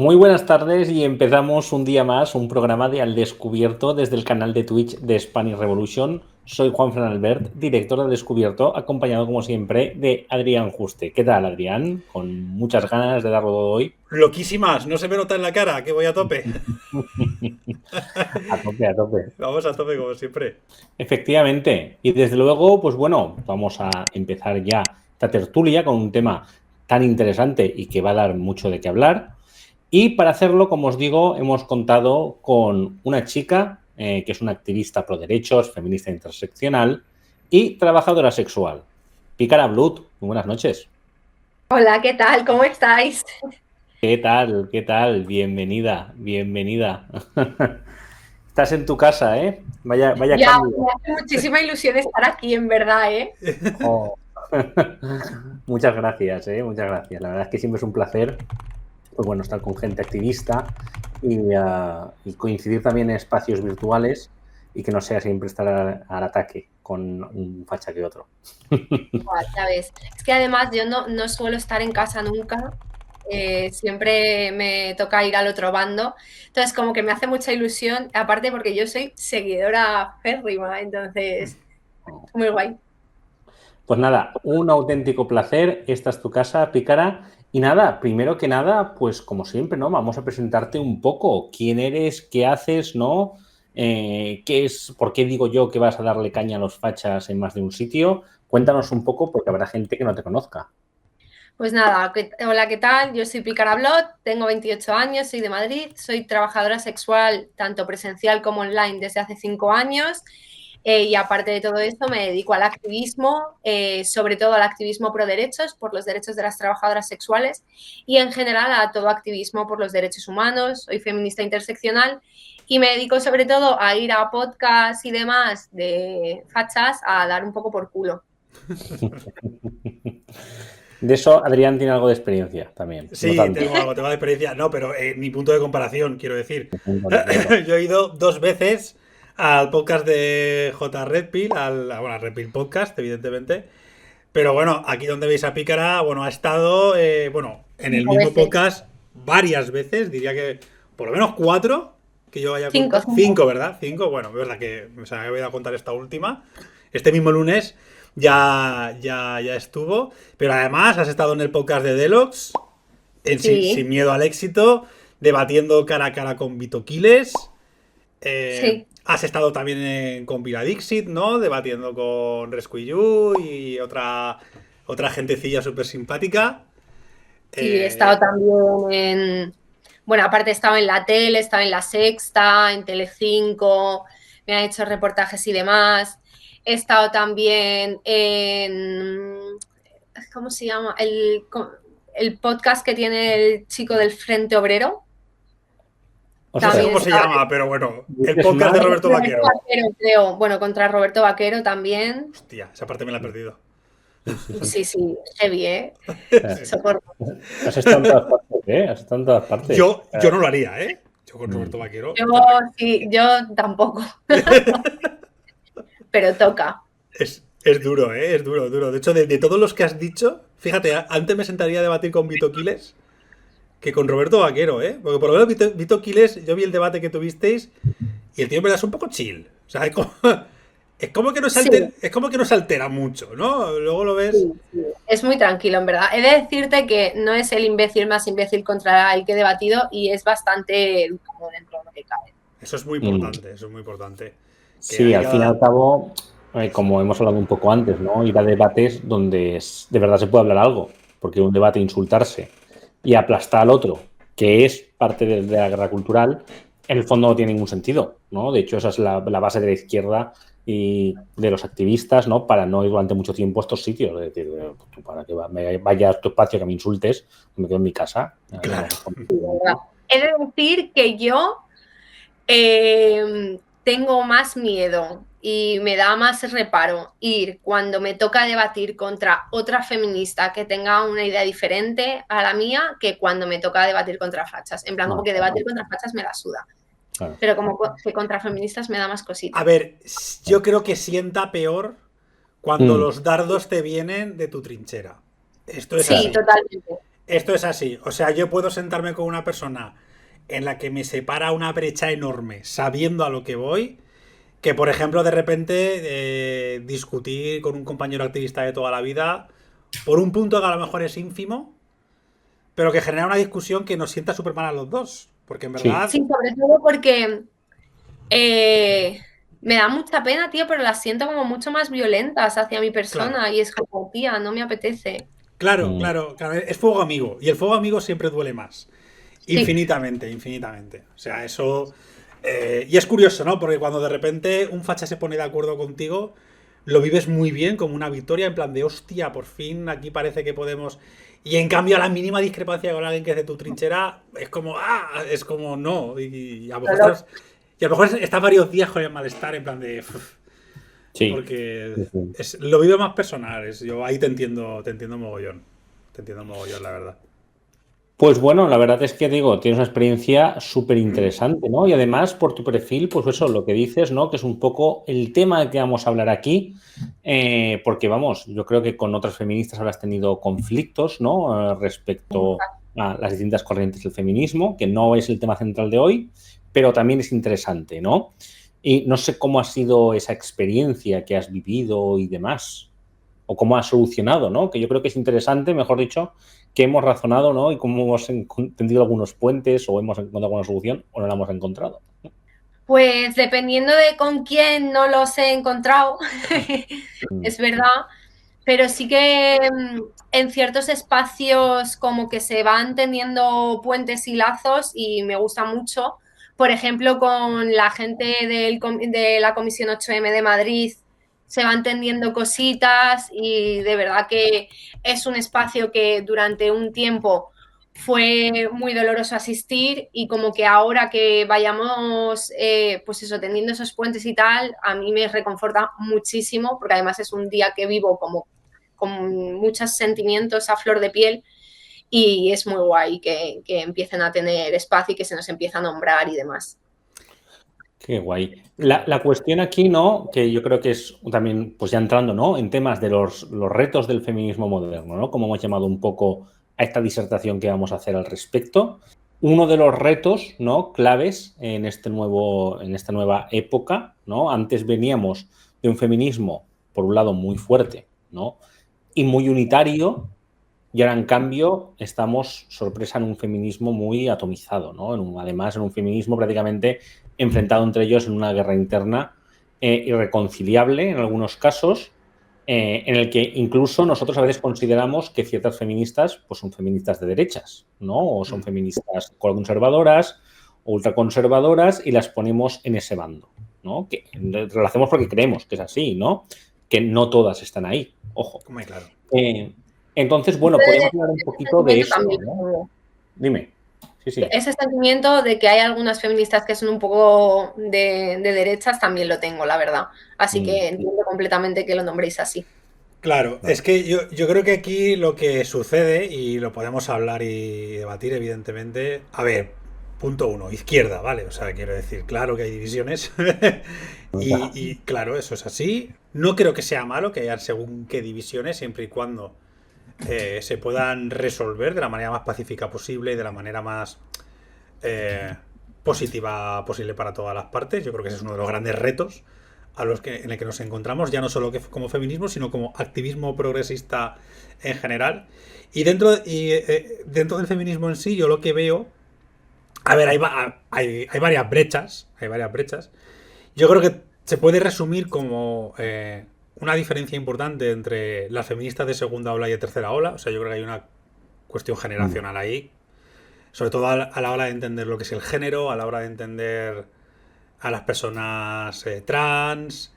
Muy buenas tardes y empezamos un día más un programa de Al Descubierto desde el canal de Twitch de Spanish Revolution. Soy Juan Fran Albert, director de Al Descubierto, acompañado como siempre de Adrián Juste. ¿Qué tal, Adrián? Con muchas ganas de darlo todo hoy. Loquísimas, no se me nota en la cara, que voy a tope. A tope, a tope. Vamos a tope como siempre. Efectivamente. Y desde luego, pues bueno, vamos a empezar ya esta tertulia con un tema tan interesante y que va a dar mucho de qué hablar. Y para hacerlo, como os digo, hemos contado con una chica que es una activista pro derechos, feminista interseccional y trabajadora sexual. Pícara Blood, muy buenas noches. Hola, ¿qué tal? ¿Cómo estáis? ¿Qué tal? ¿Qué tal? Bienvenida, bienvenida. Estás en tu casa, ¿eh? Vaya Ya, cambio. me hace muchísima ilusión estar aquí, en verdad, ¿eh? Oh. Muchas gracias, ¿eh? Muchas gracias. La verdad es que siempre es un placer, pues bueno, estar con gente activista y coincidir también en espacios virtuales y que no sea siempre estar al ataque con un facha que otro. Ya ves. Es que además yo no suelo estar en casa nunca. Siempre me toca ir al otro bando. Entonces, como que me hace mucha ilusión, aparte porque yo soy seguidora férrima, entonces, muy guay. Pues nada, un auténtico placer. Esta es tu casa, Pícara. Y nada, primero que nada, pues como siempre, ¿no? Vamos a presentarte un poco. ¿Quién eres? ¿Qué haces? ¿No? ¿Qué es? ¿Por qué digo yo que vas a darle caña a los fachas en más de un sitio? Cuéntanos un poco porque habrá gente que no te conozca. Pues nada, hola, ¿qué tal? Yo soy Pícara Blot, tengo 28 años, soy de Madrid, soy trabajadora sexual tanto presencial como online desde hace 5 años y aparte de todo esto me dedico al activismo, sobre todo al activismo pro derechos, por los derechos de las trabajadoras sexuales y en general a todo activismo por los derechos humanos, soy feminista interseccional y me dedico sobre todo a ir a podcasts y demás de fachas a dar un poco por culo. De eso Adrián tiene algo de experiencia también. No Sí, tanto. tengo algo, tengo de experiencia. No, pero mi punto de comparación, quiero decir. Yo he ido 2 veces al podcast de J. Red Pill, al Red Pill Podcast, evidentemente. Pero bueno, aquí donde veis a Pícara, bueno, ha estado, en el 5 mismo veces. podcast varias veces, diría que por lo menos 4 que yo haya 5. contado. 5, ¿verdad? 5, bueno, es verdad que me voy a contar esta última. Este mismo lunes ya estuvo. Pero además has estado en el podcast de Deluxe, Sí. Sin Miedo al Éxito, debatiendo cara a cara con Vito Quiles. Sí. Has estado también con Vila Dixit, ¿no? Debatiendo con Rescue y otra gentecilla súper simpática. Sí, he estado también bueno, aparte he estado en la tele, he estado en La Sexta, en Telecinco, me han hecho reportajes y demás. He estado también en, ¿cómo se llama? El podcast que tiene el chico del Frente Obrero. O No sé sea, cómo se llama, pero bueno, el es podcast más. de Roberto Vaquero. Vaquero, creo. Bueno, contra Roberto Vaquero también. Hostia, esa parte me la he perdido. Sí, heavy, ¿eh? Socorro. Has estado en todas partes, ¿eh? Has estado en todas partes. Yo no lo haría, ¿eh? Yo con Roberto Vaquero. Yo tampoco. Pero toca. Es duro, ¿eh? Es duro, duro. De hecho, de todos los que has dicho, fíjate, antes me sentaría a debatir con Vito Quiles que con Roberto Vaquero, ¿eh? Porque por lo menos Vito Quiles, yo vi el debate que tuvisteis y el tío en verdad es un poco chill. O sea, es como que no se Sí. altera, es como que no se altera mucho, ¿no? Luego lo ves. Sí. Es muy tranquilo, en verdad. He de decirte que no es el imbécil más imbécil contra el que he debatido y es bastante educado dentro de lo que cabe. Eso es muy importante, eso es muy importante. Que Sí, hay al fin y al cabo, como hemos hablado un poco antes, ¿no? Ir a debates donde de verdad se puede hablar algo, porque un debate insultarse y aplastar al otro, que es parte de la guerra cultural, en el fondo no tiene ningún sentido, ¿no? De hecho, esa es la base de la izquierda y de los activistas, ¿no? Para no ir durante mucho tiempo a estos sitios. Es decir, tú para que vaya a tu espacio, que me insultes, me quedo en mi casa. Claro. He de decir que yo tengo más miedo y me da más reparo ir cuando me toca debatir contra otra feminista que tenga una idea diferente a la mía que cuando me toca debatir contra fachas. En plan, como que debatir contra fachas me la suda. Claro. Pero como que contra feministas me da más cositas. A ver, yo creo que sienta peor cuando los dardos te vienen de tu trinchera. Esto es así. Totalmente. Esto es así. O sea, yo puedo sentarme con una persona en la que me separa una brecha enorme, sabiendo a lo que voy, que por ejemplo de repente discutir con un compañero activista de toda la vida por un punto que a lo mejor es ínfimo, pero que genera una discusión que nos sienta súper mal a los dos. Porque en verdad... Sí, sobre todo porque me da mucha pena, tío, pero las siento como mucho más violentas hacia mi persona. Claro. Y es como, tía, no me apetece. Claro, es fuego amigo. Y el fuego amigo siempre duele más. Sí. Infinitamente. O sea, eso... y es curioso, ¿no? Porque cuando de repente un facha se pone de acuerdo contigo, lo vives muy bien, como una victoria, en plan de hostia, por fin aquí parece que podemos... Y en cambio a la mínima discrepancia con alguien que es de tu trinchera, es como, es como no. Y a lo mejor estás varios días con el malestar, en plan de... Sí. Porque lo vivo más personal. Yo ahí te entiendo mogollón. Te entiendo mogollón, la verdad. Pues bueno, la verdad es que digo, tienes una experiencia súper interesante, ¿no? Y además, por tu perfil, pues eso, lo que dices, ¿no? Que es un poco el tema que vamos a hablar aquí, porque vamos, yo creo que con otras feministas habrás tenido conflictos, ¿no? Respecto a las distintas corrientes del feminismo, que no es el tema central de hoy, pero también es interesante, ¿no? Y no sé cómo ha sido esa experiencia que has vivido y demás, o cómo has solucionado, ¿no? Que yo creo que es interesante, mejor dicho, que hemos razonado, ¿no? Y cómo hemos entendido algunos puentes o hemos encontrado alguna solución o no la hemos encontrado. Pues dependiendo de con quién no los he encontrado, es verdad, pero sí que en ciertos espacios como que se van tendiendo puentes y lazos y me gusta mucho. Por ejemplo, con la gente de la Comisión 8M de Madrid se van tendiendo cositas y de verdad que es un espacio que durante un tiempo fue muy doloroso asistir y como que ahora que vayamos, pues eso, tendiendo esos puentes y tal, a mí me reconforta muchísimo porque además es un día que vivo como con muchos sentimientos a flor de piel y es muy guay que empiecen a tener espacio y que se nos empiece a nombrar y demás. Qué guay. La cuestión aquí, ¿no? Que yo creo que es también, pues ya entrando, ¿no? En temas de los retos del feminismo moderno, ¿no? Como hemos llamado un poco a esta disertación que vamos a hacer al respecto. Uno de los retos, ¿no? Claves en esta nueva época, ¿no? Antes veníamos de un feminismo, por un lado, muy fuerte, ¿no? Y muy unitario, y ahora, en cambio, estamos, sorpresa, en un feminismo muy atomizado, ¿no? Además, en un feminismo prácticamente enfrentado entre ellos en una guerra interna irreconciliable en algunos casos, en el que incluso nosotros a veces consideramos que ciertas feministas pues son feministas de derechas, ¿no? O son feministas conservadoras o ultraconservadoras y las ponemos en ese bando, ¿no? Que lo hacemos porque creemos que es así, ¿no? Que no todas están ahí, ojo. Muy claro. Entonces, bueno, podemos hablar un poquito de eso, ¿no? Dime. Sí. Ese sentimiento de que hay algunas feministas que son un poco de derechas también lo tengo, la verdad. Así que entiendo completamente que lo nombréis así. Claro, es que yo creo que aquí lo que sucede, y lo podemos hablar y debatir, evidentemente. A ver, punto uno, izquierda, ¿vale? O sea, quiero decir, claro que hay divisiones. y claro, eso es así. No creo que sea malo que haya según qué divisiones, siempre y cuando se puedan resolver de la manera más pacífica posible y de la manera más positiva posible para todas las partes. Yo creo que ese es uno de los grandes retos en el que nos encontramos, ya no solo como feminismo, sino como activismo progresista en general. Y dentro del feminismo en sí, yo lo que veo... A ver, hay varias brechas. Yo creo que se puede resumir como... una diferencia importante entre las feministas de segunda ola y de tercera ola. O sea, yo creo que hay una cuestión generacional ahí. Sobre todo a la hora de entender lo que es el género, a la hora de entender a las personas trans,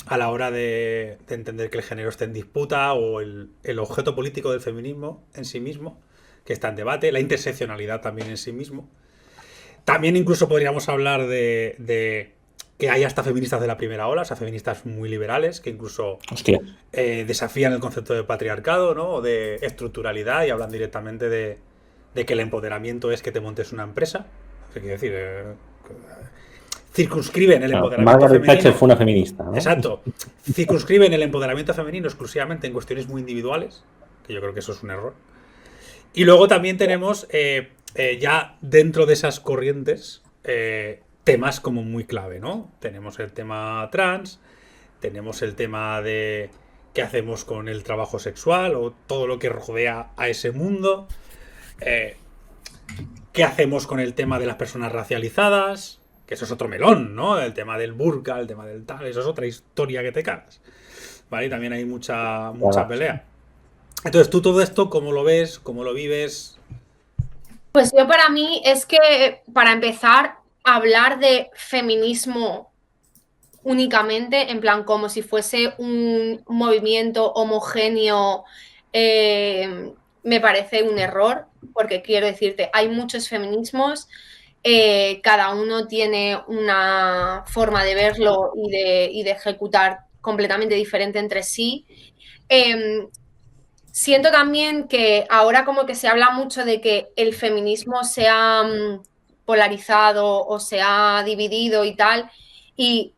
a la hora de entender que el género está en disputa o el objeto político del feminismo en sí mismo, que está en debate, la interseccionalidad también en sí mismo. También incluso podríamos hablar de que hay hasta feministas de la primera ola, o sea, feministas muy liberales, que incluso desafían el concepto de patriarcado, ¿no? O de estructuralidad y hablan directamente de que el empoderamiento es que te montes una empresa. O sea, quiero decir, circunscriben el empoderamiento Margaret femenino. Thatcher fue una feminista, ¿no? Exacto. Circunscriben el empoderamiento femenino exclusivamente en cuestiones muy individuales, que yo creo que eso es un error. Y luego también tenemos, ya dentro de esas corrientes, temas como muy clave, ¿no? Tenemos el tema trans, tenemos el tema de qué hacemos con el trabajo sexual o todo lo que rodea a ese mundo. ¿Qué hacemos con el tema de las personas racializadas? Que eso es otro melón, ¿no? El tema del burka, el tema del tal, eso es otra historia que te cagas. ¿Vale? Y también hay mucha pelea. Entonces, ¿tú todo esto cómo lo ves? ¿Cómo lo vives? Pues yo para mí es que, para empezar, hablar de feminismo únicamente, en plan como si fuese un movimiento homogéneo, me parece un error, porque quiero decirte, hay muchos feminismos, cada uno tiene una forma de verlo y de ejecutar completamente diferente entre sí. Siento también que ahora como que se habla mucho de que el feminismo se ha polarizado o se ha dividido y tal, y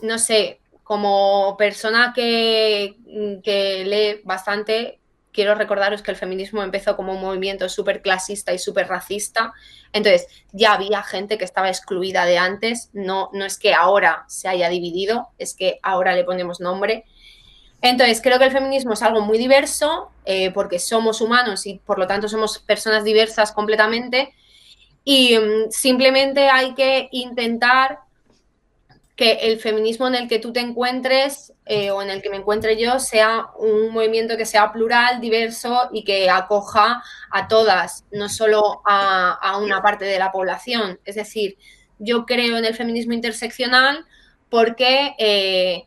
no sé, como persona que lee bastante, quiero recordaros que el feminismo empezó como un movimiento súper clasista y súper racista, entonces ya había gente que estaba excluida de antes, no es que ahora se haya dividido, es que ahora le ponemos nombre. Entonces, creo que el feminismo es algo muy diverso, porque somos humanos y por lo tanto somos personas diversas completamente, y simplemente hay que intentar que el feminismo en el que tú te encuentres, o en el que me encuentre yo, sea un movimiento que sea plural, diverso y que acoja a todas, no solo a una parte de la población. Es decir, yo creo en el feminismo interseccional porque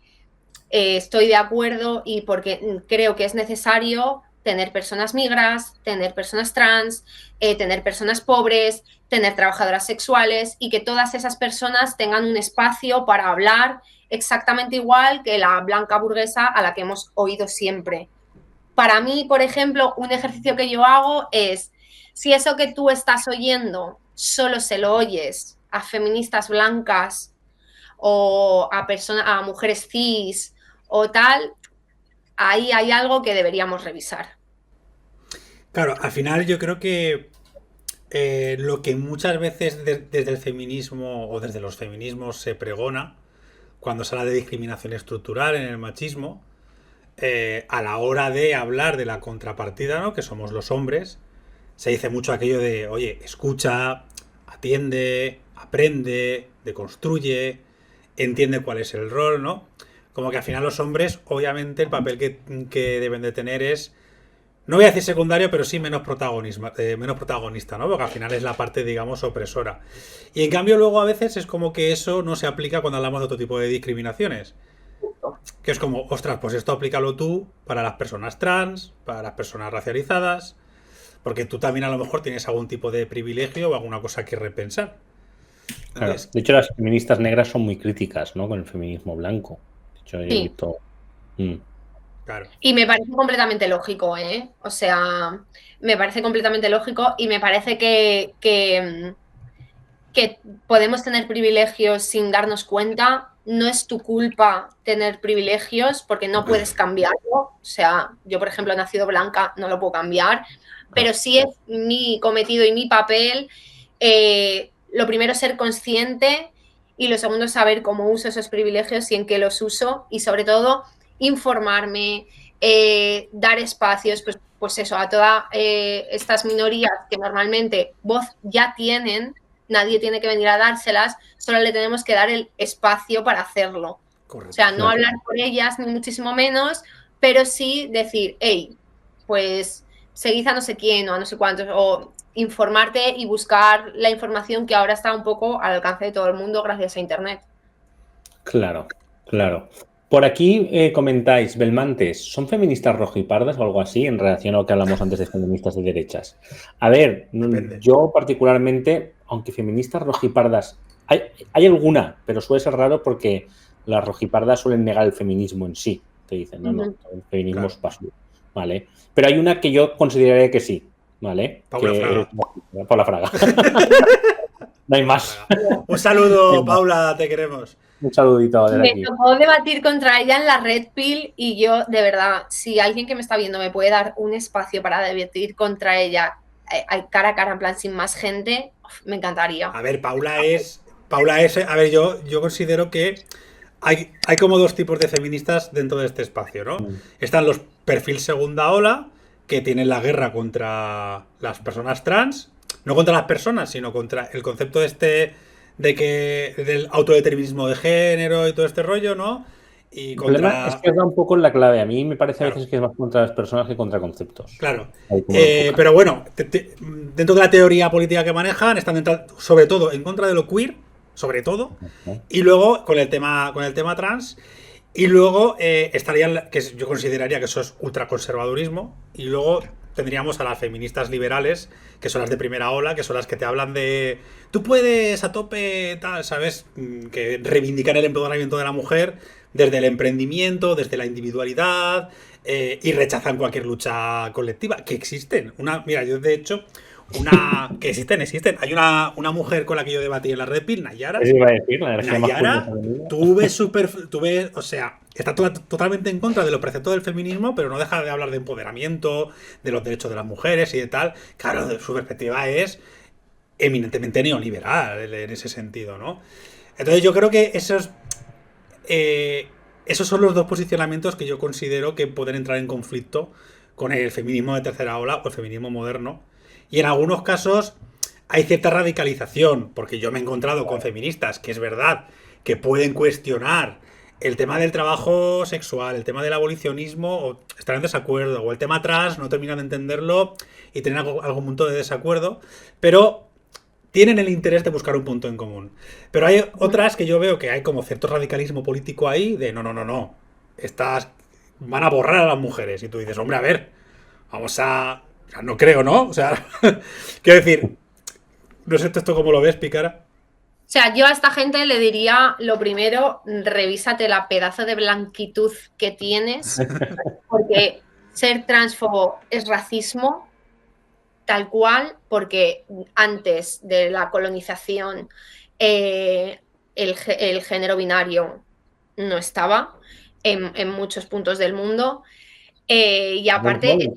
estoy de acuerdo y porque creo que es necesario tener personas migras, tener personas trans, tener personas pobres, tener trabajadoras sexuales, y que todas esas personas tengan un espacio para hablar exactamente igual que la blanca burguesa a la que hemos oído siempre. Para mí, por ejemplo, un ejercicio que yo hago es, si eso que tú estás oyendo solo se lo oyes a feministas blancas o a mujeres cis o tal, ahí hay algo que deberíamos revisar. Claro, al final yo creo que lo que muchas veces desde el feminismo o desde los feminismos se pregona, cuando se habla de discriminación estructural en el machismo, a la hora de hablar de la contrapartida, ¿no? Que somos los hombres, se dice mucho aquello de, oye, escucha, atiende, aprende, deconstruye, entiende cuál es el rol, ¿no? Como que al final los hombres, obviamente, el papel que deben de tener es, no voy a decir secundario, pero sí menos protagonista, ¿no? Porque al final es la parte, digamos, opresora. Y en cambio luego a veces es como que eso no se aplica cuando hablamos de otro tipo de discriminaciones. Que es como, ostras, pues esto aplícalo tú para las personas trans, para las personas racializadas, porque tú también a lo mejor tienes algún tipo de privilegio o alguna cosa que repensar. Claro. De hecho, las feministas negras son muy críticas, ¿no? Con el feminismo blanco. De hecho, yo he visto... Claro. Y me parece completamente lógico, ¿eh? O sea, me parece completamente lógico, y me parece que podemos tener privilegios sin darnos cuenta. No es tu culpa tener privilegios porque no puedes cambiarlo. O sea, yo, por ejemplo, he nacido blanca, no lo puedo cambiar, pero sí es mi cometido y mi papel. Lo primero, ser consciente, y lo segundo, saber cómo uso esos privilegios y en qué los uso, y sobre todo informarme, dar espacios, pues eso, a todas estas minorías que normalmente voz ya tienen. Nadie tiene que venir a dárselas, solo le tenemos que dar el espacio para hacerlo. Correcto. O sea, no hablar por ellas, ni muchísimo menos, pero sí decir, hey, pues seguid a no sé quién o a no sé cuántos, o informarte y buscar la información que ahora está un poco al alcance de todo el mundo gracias a Internet. Claro, claro. Por aquí comentáis, Belmantes, ¿son feministas rojipardas o algo así en relación a lo que hablamos antes de feministas de derechas? A ver, yo particularmente, aunque feministas rojipardas, hay alguna, pero suele ser raro porque las rojipardas suelen negar el feminismo en sí. Te dicen, no, el feminismo es basura, ¿vale? Pero hay una que yo consideraría que sí, ¿vale? Paula Fraga. No hay más. Un saludo, Paula, te queremos. Un saludito desde Me aquí. tocó debatir contra ella en la Red Pill y yo, de verdad, si alguien que me está viendo me puede dar un espacio para debatir contra ella cara a cara, en plan, sin más gente, me encantaría. A ver, Paula es. A ver, yo considero que hay como dos tipos de feministas dentro de este espacio, ¿no? Están los perfil segunda ola, que tienen la guerra contra las personas trans. No contra las personas, sino contra el concepto este del autodeterminismo de género y todo este rollo, ¿no? Y El problema es contra. que da un poco en la clave. A mí me parece a Claro. veces que es más contra las personas que contra conceptos. Claro. Ahí como lo enfocan. Pero bueno, dentro de la teoría política que manejan, están sobre todo en contra de lo queer, sobre todo, y luego con el tema trans, y luego estarían, yo consideraría que eso es ultraconservadurismo, y luego tendríamos a las feministas liberales, que son las de primera ola, que son las que te hablan de tú puedes a tope, tal, ¿sabes? Que reivindican el empoderamiento de la mujer desde el emprendimiento, desde la individualidad, y rechazan cualquier lucha colectiva, que existen. Mira, yo de hecho, que existen. Hay una mujer con la que yo debatí en la Red Pill, Nayara. Eso iba a decir, la energía Nayara, masculina. tuve, o sea, está totalmente en contra de los preceptos del feminismo, pero no deja de hablar de empoderamiento, de los derechos de las mujeres y de tal. Claro, su perspectiva es eminentemente neoliberal en ese sentido, ¿no? Entonces yo creo que esos son los dos posicionamientos que yo considero que pueden entrar en conflicto con el feminismo de tercera ola o el feminismo moderno. Y en algunos casos hay cierta radicalización, porque yo me he encontrado con feministas que es verdad que pueden cuestionar el tema del trabajo sexual, el tema del abolicionismo, o estar en desacuerdo, o el tema trans, no terminan de entenderlo y tienen algún punto de desacuerdo, pero tienen el interés de buscar un punto en común. Pero hay otras que yo veo que hay como cierto radicalismo político ahí de no. Van a borrar a las mujeres. Y tú dices, hombre, a ver, vamos a. O sea, no creo, ¿no? O sea, quiero decir, no sé esto cómo lo ves, Pícara. O sea, yo a esta gente le diría, lo primero, revísate la pedazo de blanquitud que tienes, porque ser transfobo es racismo, tal cual, porque antes de la colonización el género binario no estaba en muchos puntos del mundo. Y aparte,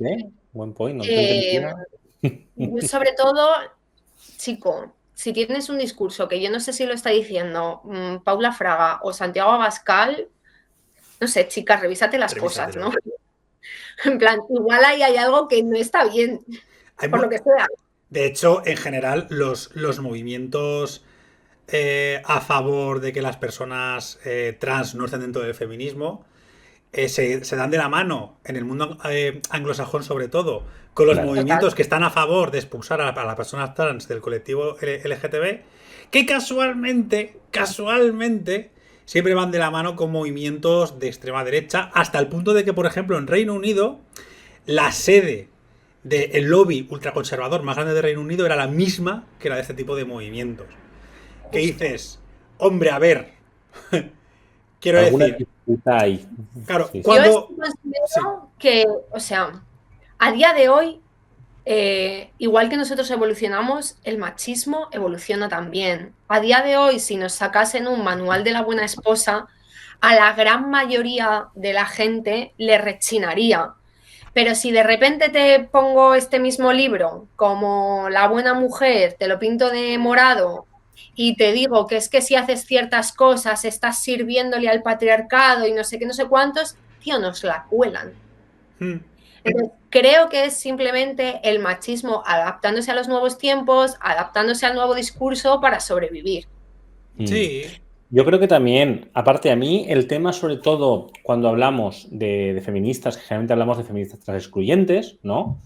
Buen point, sobre todo, chico, si tienes un discurso que yo no sé si lo está diciendo Paula Fraga o Santiago Abascal, no sé, chicas, revísate las cosas, ¿no? En plan, igual ahí hay algo que no está bien, por lo que sea. De hecho, en general, los movimientos a favor de que las personas trans no estén dentro del feminismo se dan de la mano en el mundo anglosajón, sobre todo, con los movimientos que están a favor de expulsar a las personas trans del colectivo LGTB, que casualmente siempre van de la mano con movimientos de extrema derecha, hasta el punto de que, por ejemplo, en Reino Unido, la sede del lobby ultraconservador más grande de Reino Unido era la misma que la de este tipo de movimientos. ¿Qué dices? Hombre, a ver. Quiero decir. Ahí. Claro, sí. Yo considero que, o sea, a día de hoy, igual que nosotros evolucionamos, el machismo evoluciona también. A día de hoy, si nos sacasen un manual de la buena esposa, a la gran mayoría de la gente le rechinaría. Pero si de repente te pongo este mismo libro como La buena mujer, te lo pinto de morado y te digo que es que si haces ciertas cosas estás sirviéndole al patriarcado y no sé qué, no sé cuántos, tío, nos la cuelan. Entonces, creo que es simplemente el machismo adaptándose a los nuevos tiempos, adaptándose al nuevo discurso para sobrevivir. Sí. Yo creo que también, aparte a mí, el tema sobre todo cuando hablamos de feministas, que generalmente hablamos de feministas trans excluyentes, ¿no?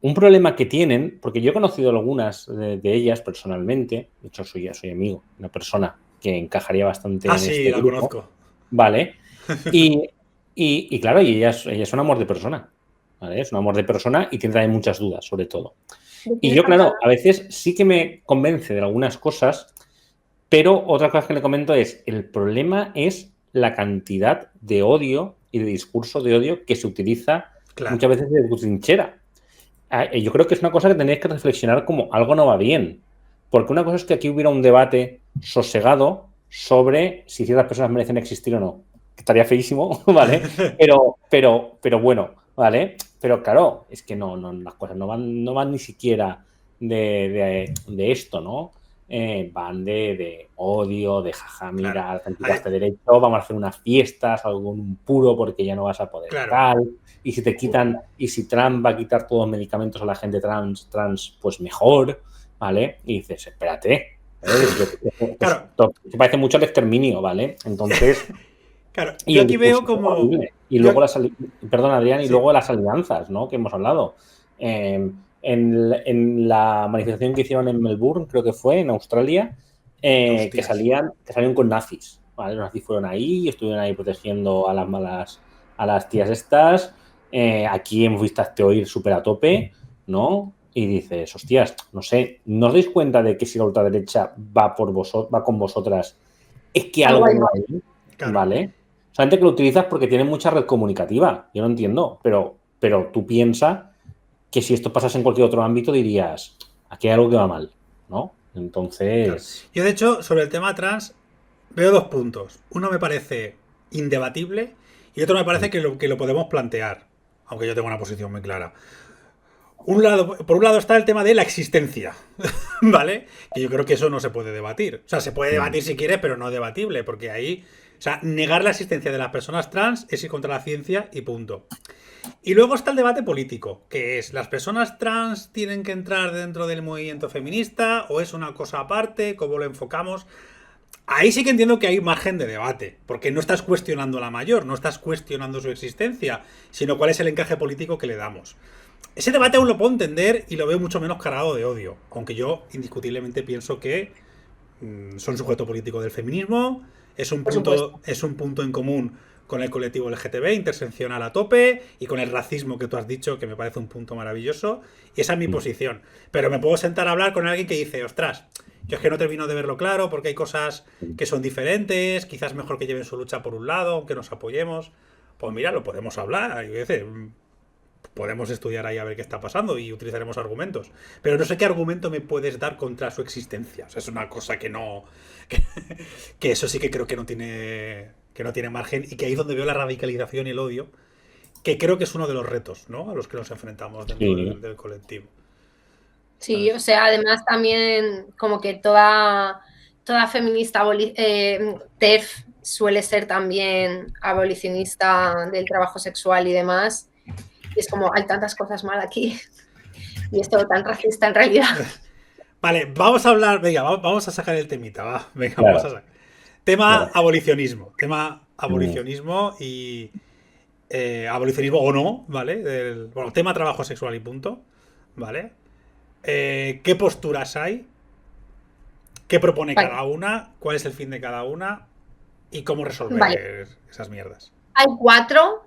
Un problema que tienen, porque yo he conocido algunas de ellas personalmente, de hecho soy amigo, una persona que encajaría bastante en este la grupo. Conozco. Vale. Y claro, y ella es un amor de persona, ¿vale? Es un amor de persona y tiene también muchas dudas, sobre todo. Y yo, claro, a veces sí que me convence de algunas cosas, pero otra cosa que le comento es, el problema es la cantidad de odio y de discurso de odio que se utiliza muchas veces de trinchera. Yo creo que es una cosa que tenéis que reflexionar como algo no va bien. Porque una cosa es que aquí hubiera un debate sosegado sobre si ciertas personas merecen existir o no. Estaría feísimo, ¿vale? Pero bueno, ¿vale? Pero claro, es que no las cosas no van ni siquiera de esto, ¿no? Van de odio, de jaja, mira, Claro. autenticaste derecho, vamos a hacer unas fiestas, algún puro porque ya no vas a poder Claro. tal. Y si te quitan, y si Trump va a quitar todos los medicamentos a la gente trans, pues mejor, ¿vale? Y dices, espérate, Claro. se parece mucho al exterminio, ¿vale? Entonces, claro, yo aquí veo como... Y luego perdón, Adrián, y luego las alianzas, ¿no? Que hemos hablado. En la manifestación que hicieron en Melbourne, creo que fue, en Australia, que salían con nazis, ¿vale? Los nazis fueron ahí y estuvieron ahí protegiendo a las tías estas. Aquí hemos visto a este oír súper a tope, ¿no? Y dices, hostias, no sé, ¿no os dais cuenta de que si la ultraderecha va con vosotras, es que algo no hay, ¿vale? Solamente que lo utilizas porque tiene mucha red comunicativa, yo no entiendo, pero tú piensas que si esto pasase en cualquier otro ámbito dirías, aquí hay algo que va mal, ¿no? Entonces... Claro. Yo, de hecho, sobre el tema trans, veo dos puntos. Uno me parece indebatible y otro me parece que lo podemos plantear, aunque yo tengo una posición muy clara. Por un lado está el tema de la existencia, ¿vale? Que yo creo que eso no se puede debatir. O sea, se puede debatir si quieres, pero no debatible, porque ahí... O sea, negar la existencia de las personas trans es ir contra la ciencia y punto. Y luego está el debate político, que es, ¿las personas trans tienen que entrar dentro del movimiento feminista o es una cosa aparte? ¿Cómo lo enfocamos? Ahí sí que entiendo que hay margen de debate, porque no estás cuestionando a la mayor, no estás cuestionando su existencia, sino cuál es el encaje político que le damos. Ese debate aún lo puedo entender y lo veo mucho menos cargado de odio, aunque yo indiscutiblemente pienso que son sujeto político del feminismo, es un punto en común con el colectivo LGTB, interseccional a tope, y con el racismo que tú has dicho, que me parece un punto maravilloso, y esa es mi posición. Pero me puedo sentar a hablar con alguien que dice, ostras, yo es que no termino de verlo claro, porque hay cosas que son diferentes, quizás mejor que lleven su lucha por un lado, aunque nos apoyemos. Pues mira, lo podemos hablar, yo qué podemos estudiar ahí a ver qué está pasando y utilizaremos argumentos. Pero no sé qué argumento me puedes dar contra su existencia. O sea, es una cosa que no... que eso sí que creo que no tiene margen, y que ahí es donde veo la radicalización y el odio, que creo que es uno de los retos, ¿no?, a los que nos enfrentamos dentro del colectivo. Sí, o sea, además también como que toda feminista TERF suele ser también abolicionista del trabajo sexual y demás. Y es como, hay tantas cosas mal aquí. Y es todo tan racista en realidad. Vale, vamos a hablar, venga, vamos a sacar el temita, va. Venga, claro. Vamos a sacar. Tema abolicionismo. Tema abolicionismo y... abolicionismo o no, ¿vale? Bueno, tema trabajo sexual y punto, ¿vale? ¿Qué posturas hay? ¿Qué propone cada una? ¿Cuál es el fin de cada una? ¿Y cómo resolver esas mierdas? Hay 4,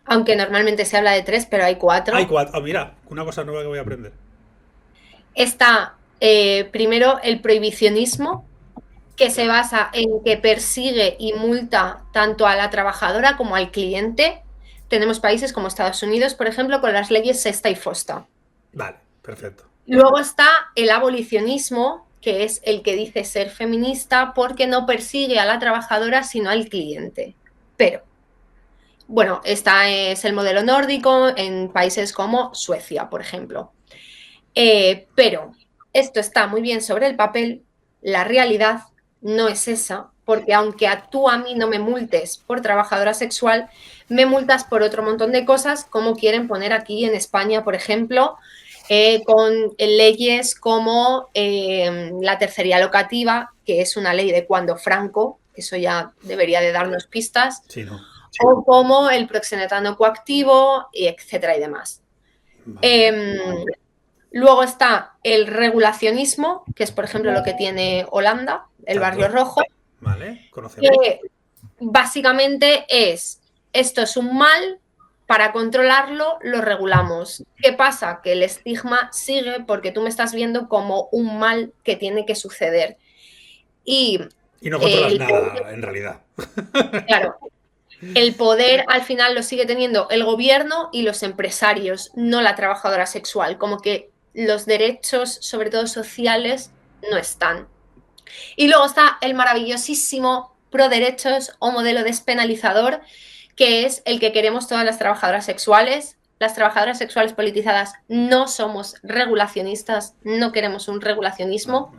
aunque normalmente se habla de 3, pero hay 4. Hay 4. Oh, mira, una cosa nueva que voy a aprender. Está primero el prohibicionismo, que se basa en que persigue y multa tanto a la trabajadora como al cliente. Tenemos países como Estados Unidos, por ejemplo, con las leyes Sesta y Fosta. Vale, perfecto. Luego está el abolicionismo, que es el que dice ser feminista porque no persigue a la trabajadora sino al cliente. Pero, bueno, este es el modelo nórdico en países como Suecia, por ejemplo. Pero esto está muy bien sobre el papel, la realidad no es esa, porque aunque tú a mí no me multes por trabajadora sexual, me multas por otro montón de cosas, como quieren poner aquí en España, por ejemplo, con leyes como la tercería locativa, que es una ley de cuando Franco, eso ya debería de darnos pistas, sí, ¿no? O como el proxenetano coactivo, y etcétera y demás. Vale. Luego está el regulacionismo, que es, por ejemplo, lo que tiene Holanda, el barrio rojo. Vale, conocemos. Que básicamente esto es un mal, para controlarlo lo regulamos. ¿Qué pasa? Que el estigma sigue porque tú me estás viendo como un mal que tiene que suceder. Y no controlas nada, en realidad. Claro. El poder al final lo sigue teniendo el gobierno y los empresarios, no la trabajadora sexual. Como que los derechos, sobre todo sociales, no están. Y luego está el maravillosísimo proderechos o modelo despenalizador, que es el que queremos todas las trabajadoras sexuales. Las trabajadoras sexuales politizadas no somos regulacionistas, no queremos un regulacionismo.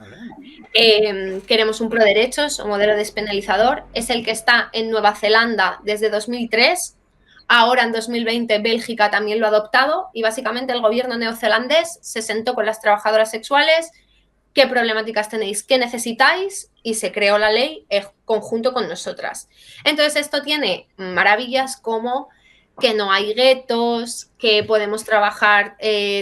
Queremos un proderechos o modelo despenalizador. Es el que está en Nueva Zelanda desde 2003. Ahora en 2020 Bélgica también lo ha adoptado y básicamente el gobierno neozelandés se sentó con las trabajadoras sexuales, qué problemáticas tenéis, qué necesitáis, y se creó la ley en conjunto con nosotras. Entonces esto tiene maravillas como que no hay guetos, que podemos trabajar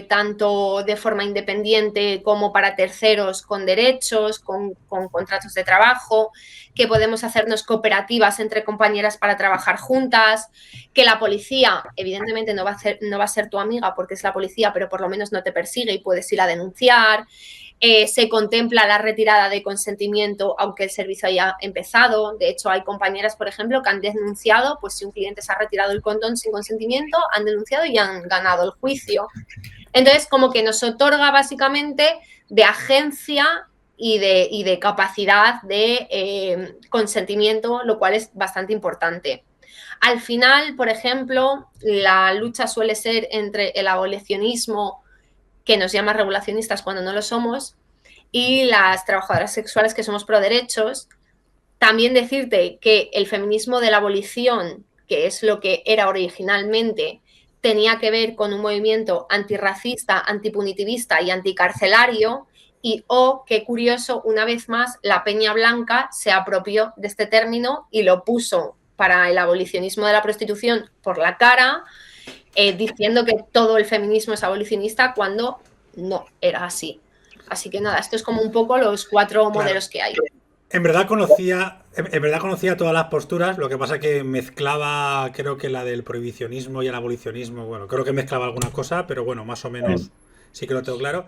tanto de forma independiente como para terceros con derechos, con contratos de trabajo, que podemos hacernos cooperativas entre compañeras para trabajar juntas, que la policía evidentemente no va a ser tu amiga porque es la policía, pero por lo menos no te persigue y puedes ir a denunciar. Se contempla la retirada de consentimiento aunque el servicio haya empezado. De hecho, hay compañeras, por ejemplo, que han denunciado, pues si un cliente se ha retirado el condón sin consentimiento, han denunciado y han ganado el juicio. Entonces, como que nos otorga básicamente de agencia y de capacidad de consentimiento, lo cual es bastante importante. Al final, por ejemplo, la lucha suele ser entre el abolicionismo, que nos llama regulacionistas cuando no lo somos, y las trabajadoras sexuales que somos pro derechos. También decirte que el feminismo de la abolición, que es lo que era originalmente, tenía que ver con un movimiento antirracista, antipunitivista y anticarcelario, y qué curioso, una vez más, la Peña Blanca se apropió de este término y lo puso para el abolicionismo de la prostitución por la cara, diciendo que todo el feminismo es abolicionista cuando no era así. Así que nada, esto es como un poco los 4 modelos que hay. En verdad conocía todas las posturas, lo que pasa que mezclaba, creo que la del prohibicionismo y el abolicionismo, bueno, creo que mezclaba alguna cosa, pero bueno, más o menos sí que lo tengo claro.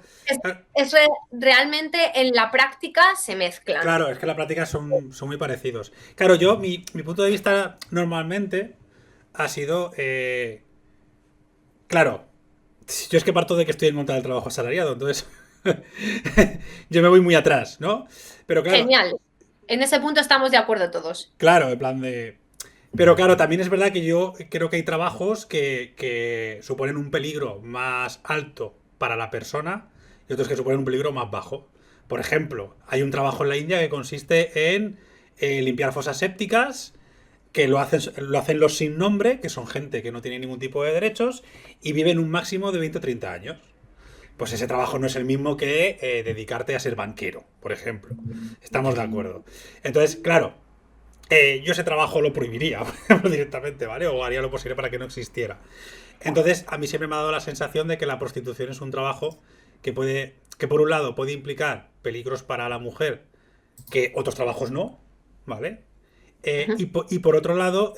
Realmente en la práctica se mezclan. Claro, es que en la práctica son muy parecidos. Claro, yo, mi punto de vista normalmente ha sido, claro, yo es que parto de que estoy en contra del trabajo asalariado, entonces yo me voy muy atrás, ¿no? Pero claro, genial. En ese punto estamos de acuerdo todos. claro, en plan de... Pero claro, también es verdad que yo creo que hay trabajos que suponen un peligro más alto para la persona y otros que suponen un peligro más bajo. Por ejemplo, hay un trabajo en la India que consiste en limpiar fosas sépticas, que lo hacen los sin nombre, que son gente que no tiene ningún tipo de derechos y viven un máximo de 20 o 30 años. Pues ese trabajo no es el mismo que dedicarte a ser banquero, por ejemplo. Estamos de acuerdo. Entonces, claro, yo ese trabajo lo prohibiría directamente, ¿vale? O haría lo posible para que no existiera. Entonces, a mí siempre me ha dado la sensación de que la prostitución es un trabajo que por un lado puede implicar peligros para la mujer que otros trabajos no, ¿vale? Y por otro lado,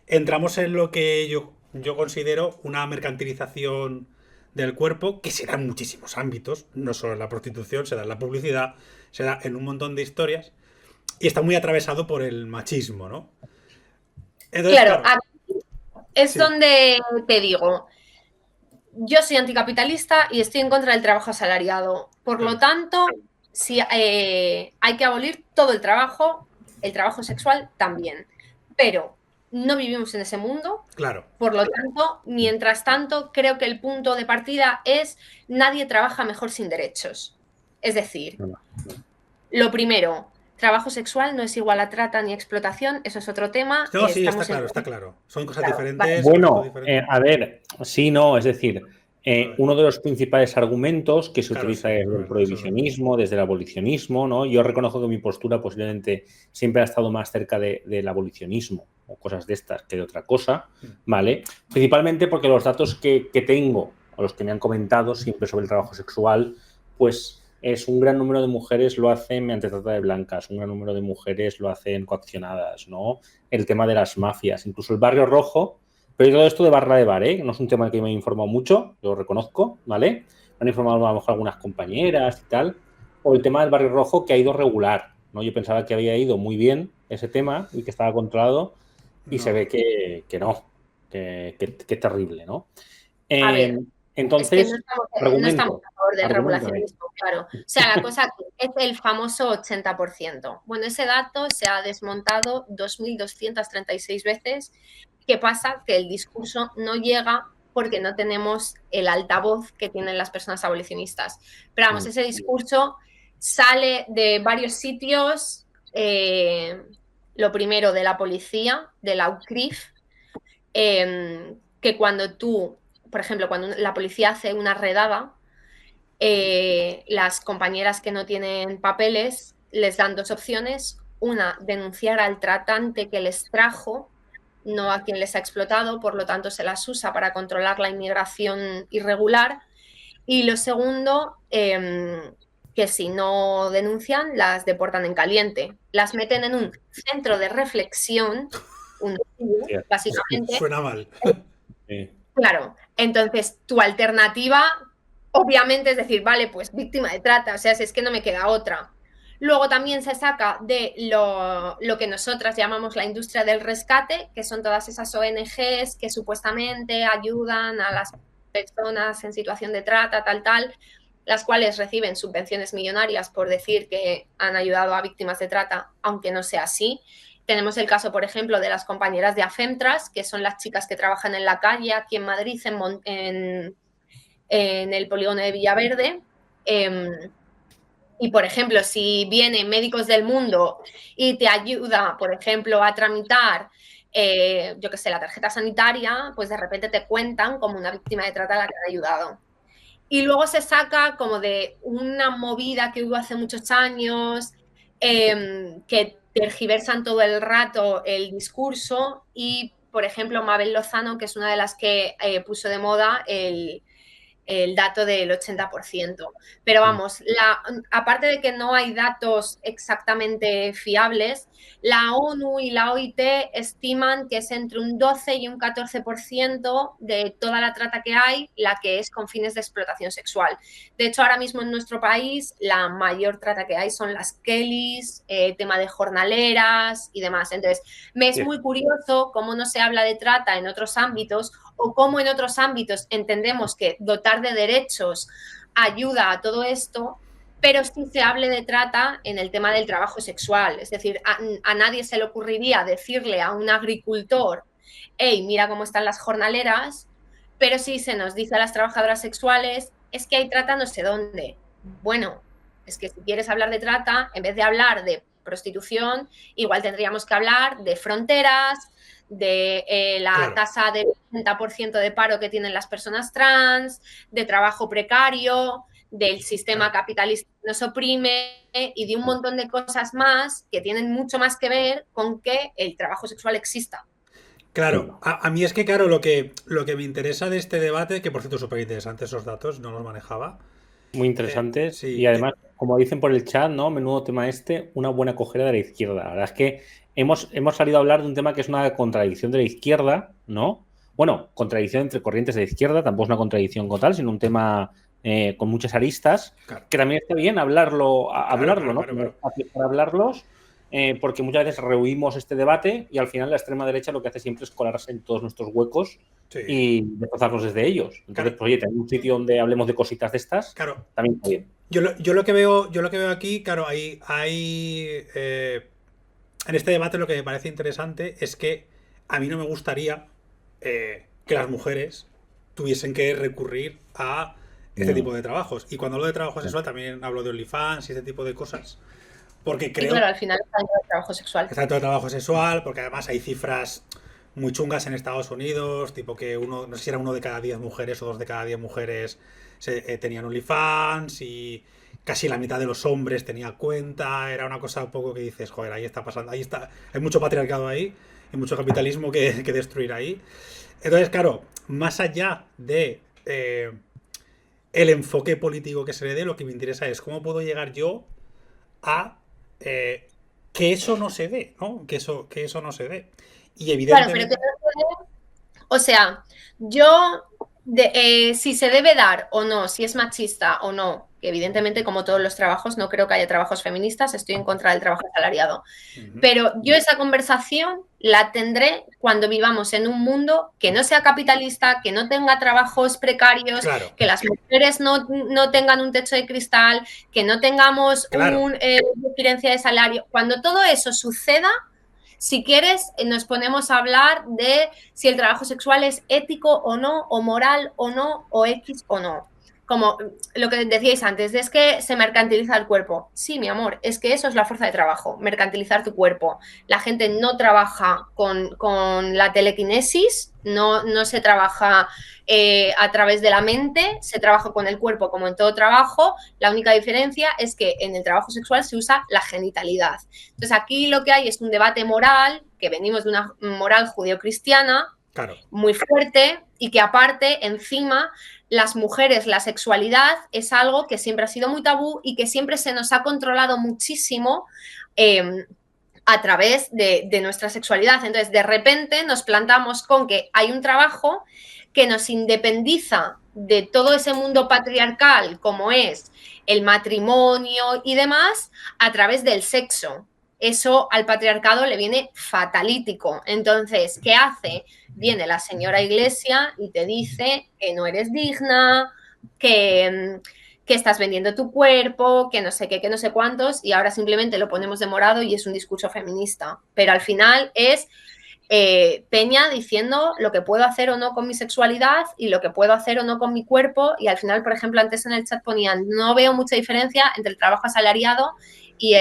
entramos en lo que yo considero una mercantilización del cuerpo, que se da en muchísimos ámbitos, no solo en la prostitución, se da en la publicidad, se da en un montón de historias, y está muy atravesado por el machismo, ¿no? Entonces, claro, aquí es donde te digo, yo soy anticapitalista y estoy en contra del trabajo asalariado. Por lo tanto, si, hay que abolir todo el trabajo sexual también. Pero no vivimos en ese mundo. Claro. Por lo tanto, mientras tanto, creo que el punto de partida es nadie trabaja mejor sin derechos. Es decir, lo primero, trabajo sexual no es igual a trata ni explotación, eso es otro tema. No, sí, está claro. Son cosas diferentes. Bueno, a ver, sí, no, es decir, uno de los principales argumentos que se utiliza es el prohibicionismo, desde el abolicionismo, ¿no? Yo reconozco que mi postura posiblemente siempre ha estado más cerca del abolicionismo o cosas de estas que de otra cosa, ¿vale? Principalmente porque los datos que tengo, o los que me han comentado siempre sobre el trabajo sexual, pues es un gran número de mujeres lo hacen mediante trata de blancas, un gran número de mujeres lo hacen coaccionadas, ¿no? El tema de las mafias, incluso el barrio rojo, pero todo esto de barra de bar, ¿eh? No es un tema que me he informado mucho, lo reconozco, ¿vale? Me han informado a lo mejor algunas compañeras y tal, o el tema del barrio rojo que ha ido regular, ¿no? Yo pensaba que había ido muy bien ese tema y que estaba controlado y se ve que no, que terrible, ¿no? A ver. Entonces, es que no estamos a favor del argumento. regulacionismo, claro. O sea, la cosa es el famoso 80%. Bueno, ese dato se ha desmontado 2.236 veces. ¿Qué pasa? Que el discurso no llega porque no tenemos el altavoz que tienen las personas abolicionistas. Pero vamos, ese discurso sale de varios sitios. Lo primero, de la policía, de la UCRIF, que cuando tú, por ejemplo, cuando la policía hace una redada, las compañeras que no tienen papeles les dan dos opciones. Una, denunciar al tratante que les trajo, no a quien les ha explotado, por lo tanto se las usa para controlar la inmigración irregular. Y lo segundo, que si no denuncian, las deportan en caliente. Las meten en un centro de reflexión, básicamente. Suena mal. Claro, entonces tu alternativa, obviamente, es decir, vale, pues víctima de trata, o sea, si es que no me queda otra. Luego también se saca de lo que nosotras llamamos la industria del rescate, que son todas esas ONGs que supuestamente ayudan a las personas en situación de trata, tal, las cuales reciben subvenciones millonarias por decir que han ayudado a víctimas de trata, aunque no sea así. Tenemos el caso, por ejemplo, de las compañeras de Afemtras, que son las chicas que trabajan en la calle aquí en Madrid, en el polígono de Villaverde. Y, por ejemplo, si vienen Médicos del Mundo y te ayuda, por ejemplo, a tramitar, yo qué sé, la tarjeta sanitaria, pues de repente te cuentan como una víctima de trata a la que han ayudado. Y luego se saca como de una movida que hubo hace muchos años, que tergiversan todo el rato el discurso y, por ejemplo, Mabel Lozano, que es una de las que puso de moda el dato del 80%. Pero vamos, aparte de que no hay datos exactamente fiables, la ONU y la OIT estiman que es entre un 12 y un 14% de toda la trata que hay, la que es con fines de explotación sexual. De hecho, ahora mismo en nuestro país la mayor trata que hay son las Kellys, tema de jornaleras y demás. Entonces, me es muy curioso cómo no se habla de trata en otros ámbitos o cómo en otros ámbitos entendemos que dotar de derechos ayuda a todo esto, pero sí se hable de trata en el tema del trabajo sexual. Es decir, a nadie se le ocurriría decirle a un agricultor, hey, mira cómo están las jornaleras, pero sí se nos dice a las trabajadoras sexuales, es que hay trata no sé dónde. Bueno, es que si quieres hablar de trata, en vez de hablar de prostitución, igual tendríamos que hablar de fronteras, de la tasa del 80% de paro que tienen las personas trans, de trabajo precario, del sistema capitalista que nos oprime y de un montón de cosas más que tienen mucho más que ver con que el trabajo sexual exista. Claro, a mí es que, claro, lo que me interesa de este debate, que por cierto súper interesantes esos datos, no los manejaba. Muy interesantes. Sí. Y además, como dicen por el chat, ¿no? Menudo tema este, una buena cogera de la izquierda. La verdad es que hemos salido a hablar de un tema que es una contradicción de la izquierda, ¿no? Bueno, contradicción entre corrientes de la izquierda, tampoco es una contradicción como tal, sino un tema con muchas aristas, que también está bien hablarlo, ¿no? Para hablarlos, porque muchas veces rehuimos este debate y al final la extrema derecha lo que hace siempre es colarse en todos nuestros huecos y destrozarnos desde ellos. Entonces, pues, oye, tener un sitio donde hablemos de cositas de estas, también está bien. Yo lo que veo aquí, claro, hay en este debate lo que me parece interesante es que a mí no me gustaría que las mujeres tuviesen que recurrir a este tipo de trabajos. Y cuando hablo de trabajo sexual también hablo de OnlyFans y este tipo de cosas. Porque creo... Y claro, al final está todo el trabajo sexual. Está todo el trabajo sexual, porque además hay cifras muy chungas en Estados Unidos, tipo que no sé si era 1 de cada 10 mujeres o 2 de cada 10 mujeres tenían OnlyFans y casi la mitad de los hombres tenía cuenta. Era una cosa un poco que dices, joder, ahí está pasando, ahí está, hay mucho patriarcado ahí y mucho capitalismo que destruir ahí. Entonces, claro, más allá de el enfoque político que se le dé, lo que me interesa es cómo puedo llegar yo a que eso no se dé, ¿no? Que eso no se dé. Y evidentemente... Claro, pero que no se dé, o sea, yo, si se debe dar o no, si es machista o no, que evidentemente, como todos los trabajos, no creo que haya trabajos feministas, estoy en contra del trabajo asalariado. Pero yo esa conversación la tendré cuando vivamos en un mundo que no sea capitalista, que no tenga trabajos precarios, Claro. que las mujeres no tengan un techo de cristal, que no tengamos una diferencia de salario. Cuando todo eso suceda, si quieres, nos ponemos a hablar de si el trabajo sexual es ético o no, o moral o no, o X o no. Como lo que decíais antes, es que se mercantiliza el cuerpo. Sí, mi amor, es que eso es la fuerza de trabajo, mercantilizar tu cuerpo. La gente no trabaja con la telequinesis, no se trabaja a través de la mente, se trabaja con el cuerpo como en todo trabajo. La única diferencia es que en el trabajo sexual se usa la genitalidad. Entonces aquí lo que hay es un debate moral, que venimos de una moral judeocristiana, muy fuerte, y que aparte, encima, las mujeres, la sexualidad es algo que siempre ha sido muy tabú y que siempre se nos ha controlado muchísimo a través de nuestra sexualidad. Entonces, de repente nos plantamos con que hay un trabajo que nos independiza de todo ese mundo patriarcal como es el matrimonio y demás a través del sexo. Eso al patriarcado le viene fatalítico. Entonces, ¿qué hace? Viene la señora Iglesia y te dice que no eres digna, que estás vendiendo tu cuerpo, que no sé qué, que no sé cuántos, y ahora simplemente lo ponemos de morado y es un discurso feminista. Pero al final es Peña diciendo lo que puedo hacer o no con mi sexualidad y lo que puedo hacer o no con mi cuerpo, y al final, por ejemplo, antes en el chat ponían, no veo mucha diferencia entre el trabajo asalariado y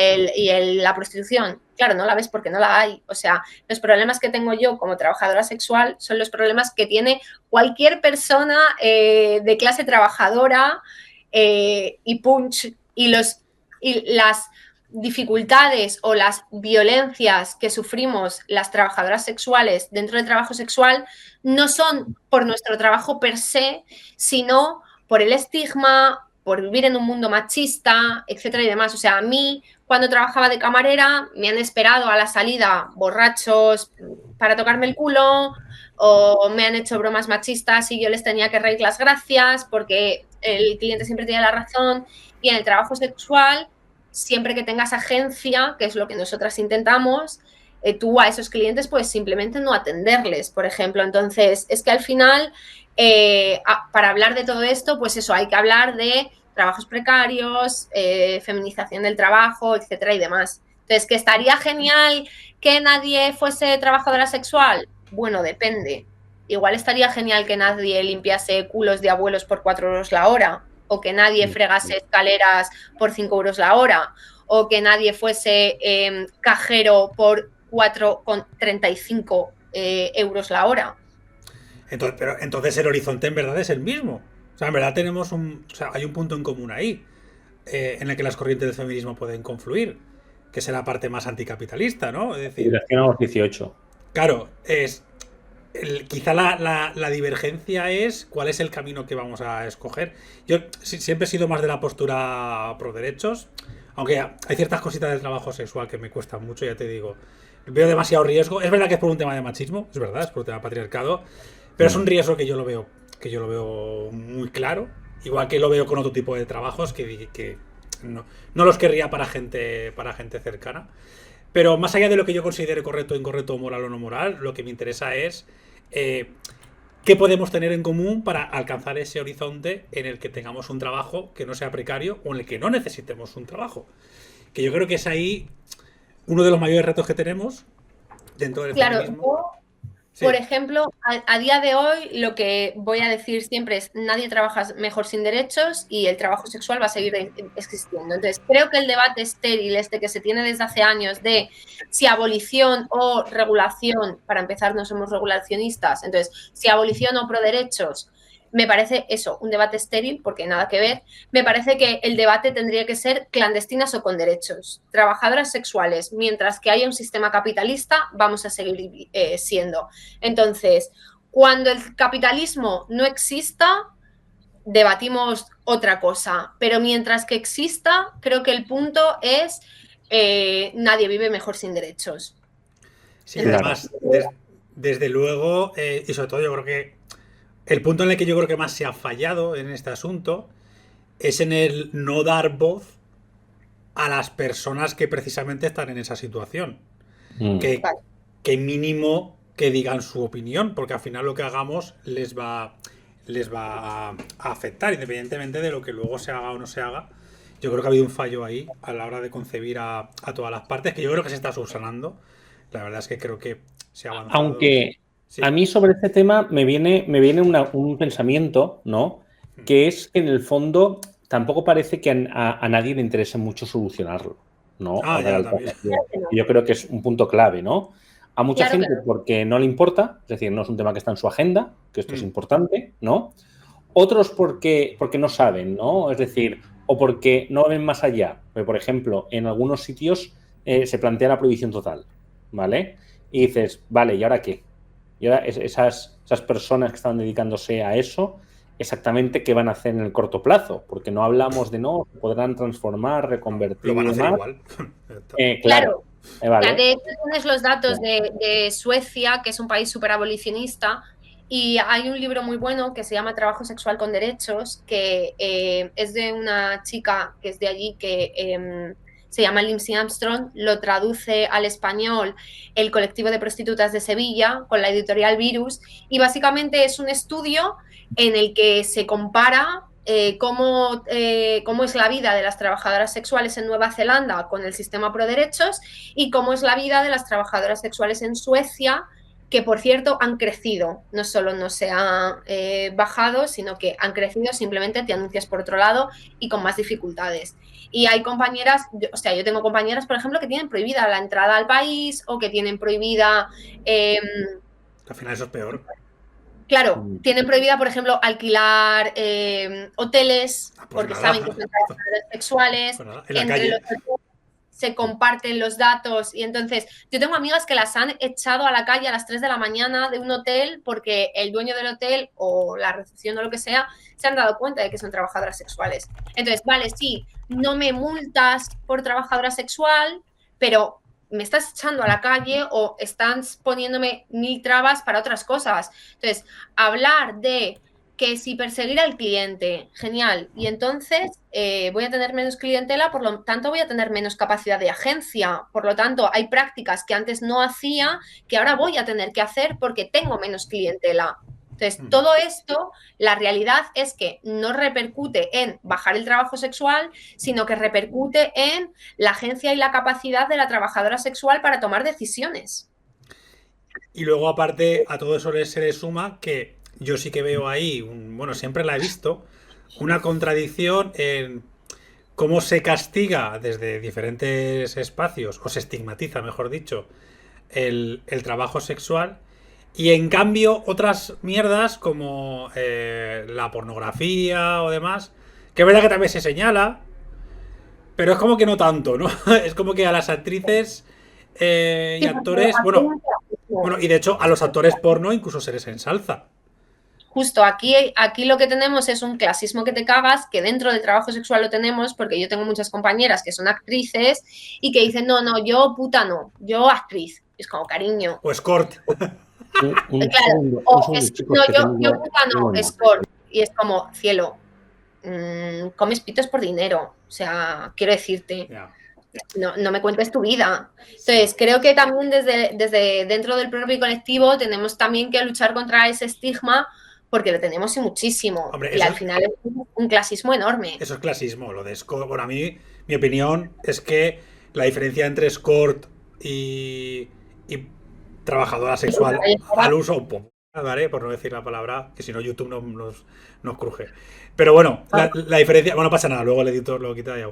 la prostitución. Claro, no la ves porque no la hay. O sea, los problemas que tengo yo como trabajadora sexual son los problemas que tiene cualquier persona de clase trabajadora y punch. Y las dificultades o las violencias que sufrimos las trabajadoras sexuales dentro del trabajo sexual no son por nuestro trabajo per se, sino por el estigma, por vivir en un mundo machista, etcétera y demás. O sea, a mí, cuando trabajaba de camarera, me han esperado a la salida borrachos para tocarme el culo, o me han hecho bromas machistas y yo les tenía que reír las gracias porque el cliente siempre tiene la razón. Y en el trabajo sexual, siempre que tengas agencia, que es lo que nosotras intentamos, tú a esos clientes puedes simplemente no atenderles, por ejemplo. Entonces, es que al final, para hablar de todo esto, pues eso, hay que hablar de trabajos precarios, feminización del trabajo, etcétera y demás. Entonces, ¿que estaría genial que nadie fuese trabajadora sexual? Bueno, depende. Igual estaría genial que nadie limpiase culos de abuelos por 4 euros la hora, o que nadie fregase escaleras por 5 euros la hora, o que nadie fuese cajero por 4,35 euros la hora. Pero entonces el horizonte en verdad es el mismo. O sea, en verdad hay un punto en común ahí, en el que las corrientes del feminismo pueden confluir, que es la parte más anticapitalista, ¿no? Es decir, 18. Claro, quizá la divergencia es cuál es el camino que vamos a escoger. Yo siempre he sido más de la postura pro derechos, aunque hay ciertas cositas del trabajo sexual que me cuestan mucho, ya te digo. Veo demasiado riesgo. Es verdad que es por un tema de machismo, es verdad, es por un tema de patriarcado, pero es un riesgo que yo lo veo muy claro, igual que lo veo con otro tipo de trabajos que no los querría para gente cercana. Pero más allá de lo que yo considere correcto o incorrecto, moral o no moral, lo que me interesa es qué podemos tener en común para alcanzar ese horizonte en el que tengamos un trabajo que no sea precario o en el que no necesitemos un trabajo. Que yo creo que es ahí uno de los mayores retos que tenemos dentro del feminismo. Sí. Por ejemplo, a día de hoy lo que voy a decir siempre es nadie trabaja mejor sin derechos y el trabajo sexual va a seguir existiendo. Entonces, creo que el debate estéril que se tiene desde hace años de si abolición o regulación, para empezar no somos regulacionistas, entonces, si abolición o pro derechos, me parece eso, un debate estéril, porque nada que ver. Me parece que el debate tendría que ser clandestinas o con derechos. Trabajadoras sexuales, mientras que haya un sistema capitalista, vamos a seguir siendo. Entonces, cuando el capitalismo no exista, debatimos otra cosa. Pero mientras que exista, creo que el punto es nadie vive mejor sin derechos. Sí, además, desde luego, y sobre todo yo creo que el punto en el que yo creo que más se ha fallado en este asunto es en el no dar voz a las personas que precisamente están en esa situación. Que, Vale. que mínimo que digan su opinión, porque al final lo que hagamos les va a afectar, independientemente de lo que luego se haga o no se haga. Yo creo que ha habido un fallo ahí a la hora de concebir a todas las partes, que yo creo que se está subsanando. La verdad es que creo que se ha avanzado. Aunque Sí. a mí sobre este tema me viene un pensamiento, ¿no? Que es que en el fondo tampoco parece que a nadie le interese mucho solucionarlo, ¿no? Ah, O dar ya, también. alternativas. Yo creo que es un punto clave, ¿no? A mucha Claro, gente claro. porque no le importa, es decir, no es un tema que está en su agenda, que esto es importante, ¿no? Otros porque no saben, ¿no? Es decir, o porque no ven más allá. Porque, por ejemplo, en algunos sitios se plantea la prohibición total, ¿vale? Y dices, vale, ¿y ahora qué? Y ahora esas personas que están dedicándose a eso, exactamente qué van a hacer en el corto plazo, porque no hablamos de no, podrán transformar, reconvertir Lo van a y hacer demás. igual. Claro. Vale. De hecho, tienes los datos de Suecia, que es un país súper abolicionista, y hay un libro muy bueno que se llama Trabajo sexual con derechos, que es de una chica que es de allí, que se llama Lindsay Armstrong, lo traduce al español el colectivo de prostitutas de Sevilla con la editorial Virus, y básicamente es un estudio en el que se compara cómo es la vida de las trabajadoras sexuales en Nueva Zelanda con el sistema pro derechos y cómo es la vida de las trabajadoras sexuales en Suecia, que por cierto han crecido, no solo no se ha bajado, sino que han crecido, simplemente te anuncias por otro lado y con más dificultades. Y hay compañeras, o sea, yo tengo compañeras, por ejemplo, que tienen prohibida la entrada al país o que tienen prohibida... Al final eso es peor. Claro, tienen prohibida, por ejemplo, alquilar hoteles, Pues porque nada. saben que son trabajadores sexuales. Pues nada, en la Entre calle. los hoteles se comparten los datos y entonces yo tengo amigas que las han echado a la calle a las 3 de la mañana de un hotel porque el dueño del hotel o la recepción o lo que sea se han dado cuenta de que son trabajadoras sexuales. Entonces, vale, sí, no me multas por trabajadora sexual, pero me estás echando a la calle o están poniéndome 1000 trabas para otras cosas. Entonces, hablar de que si perseguir al cliente, genial, y entonces voy a tener menos clientela, por lo tanto voy a tener menos capacidad de agencia, por lo tanto hay prácticas que antes no hacía que ahora voy a tener que hacer porque tengo menos clientela. Entonces, todo esto, la realidad es que no repercute en bajar el trabajo sexual, sino que repercute en la agencia y la capacidad de la trabajadora sexual para tomar decisiones. Y luego, aparte, a todo eso se le suma que yo sí que veo ahí, bueno, siempre la he visto, una contradicción en cómo se castiga desde diferentes espacios, o se estigmatiza, mejor dicho, el trabajo sexual. Y en cambio, otras mierdas como la pornografía o demás, que es verdad que también se señala, pero es como que no tanto, ¿no? Es como que a las actrices y actores, bueno, y de hecho a los actores porno incluso se les ensalza. Justo aquí lo que tenemos es un clasismo que te cagas, que dentro del trabajo sexual lo tenemos, porque yo tengo muchas compañeras que son actrices y que dicen, no, yo puta no, yo actriz. Es como, cariño. O escort. Claro, yo puta no, escort. Y es como, cielo, comes pitos por dinero. O sea, quiero decirte, no me cuentes tu vida. Entonces, creo que también desde dentro del propio colectivo tenemos también que luchar contra ese estigma, porque lo tenemos y muchísimo. Hombre, y al final es un clasismo enorme. Eso es clasismo, lo de escort. Bueno, a mí, mi opinión es que la diferencia entre escort y trabajadora sexual al uso, ¿vale? Por no decir la palabra, que si no YouTube nos cruje. Pero bueno, la diferencia, bueno, no pasa nada, luego el editor lo quita ya.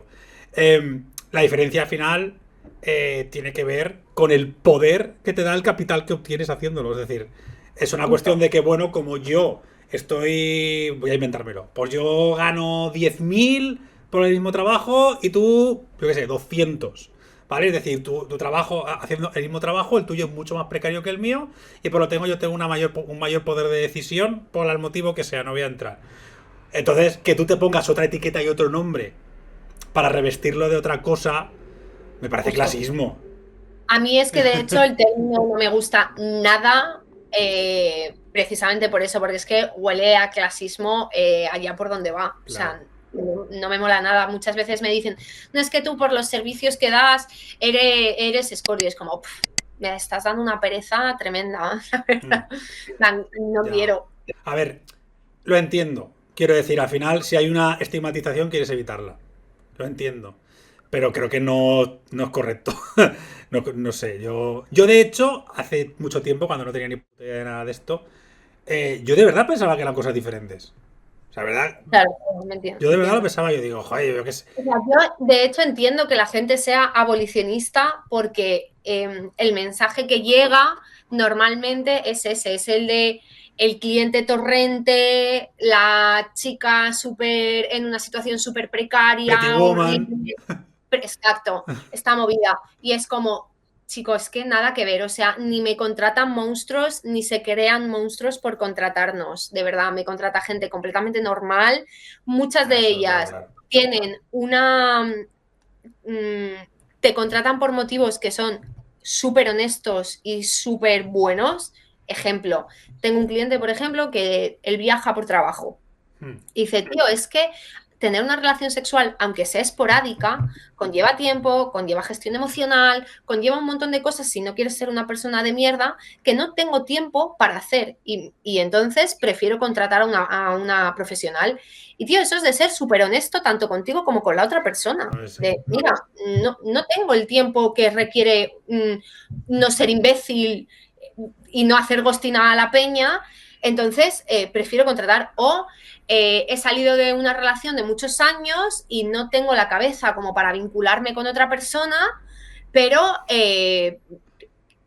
La diferencia final tiene que ver con el poder que te da el capital que obtienes haciéndolo. Es decir, es una cuestión de que, bueno, como yo voy a inventármelo, pues yo gano 10.000 por el mismo trabajo y tú, yo qué sé, 200. ¿Vale? Es decir, tu trabajo, haciendo el mismo trabajo, el tuyo es mucho más precario que el mío y por lo tanto yo tengo un mayor poder de decisión por el motivo que sea, no voy a entrar. Entonces, que tú te pongas otra etiqueta y otro nombre para revestirlo de otra cosa, me parece clasismo. A mí es que de hecho el término no me gusta nada, precisamente por eso, porque es que huele a clasismo allá por donde va. O sea, no me mola nada. Muchas veces me dicen, no, es que tú por los servicios que das eres escorio. Es como, me estás dando una pereza tremenda, la verdad. No Ya. quiero. A ver, lo entiendo. Quiero decir, al final, si hay una estigmatización, quieres evitarla. Lo entiendo. Pero creo que no es correcto. No sé, yo de hecho, hace mucho tiempo, cuando no tenía ni puta idea de nada de esto, yo de verdad pensaba que eran cosas diferentes. O sea, ¿verdad? Claro, me entiendo. Yo de verdad lo pensaba, yo digo, joder, yo qué sé. O sea, yo, de hecho, entiendo que la gente sea abolicionista porque el mensaje que llega normalmente es ese, es el de el cliente torrente, la chica súper en una situación súper Pretty precaria, Woman. horrible. Exacto, está movida. Y es como, chicos, que nada que ver. O sea, ni me contratan monstruos, ni se crean monstruos por contratarnos. De verdad, me contrata gente completamente normal. Muchas de Eso, ellas claro. tienen una... te contratan por motivos que son súper honestos y súper buenos. Ejemplo, tengo un cliente, por ejemplo, que él viaja por trabajo. Y dice, tío, es que tener una relación sexual, aunque sea esporádica, conlleva tiempo, conlleva gestión emocional, conlleva un montón de cosas si no quieres ser una persona de mierda que no tengo tiempo para hacer. Y entonces prefiero contratar a una profesional. Y tío, eso es de ser súper honesto tanto contigo como con la otra persona. De, mira, no tengo el tiempo que requiere no ser imbécil y no hacer ghosting a la peña, entonces prefiero contratar. O he salido de una relación de muchos años y no tengo la cabeza como para vincularme con otra persona, pero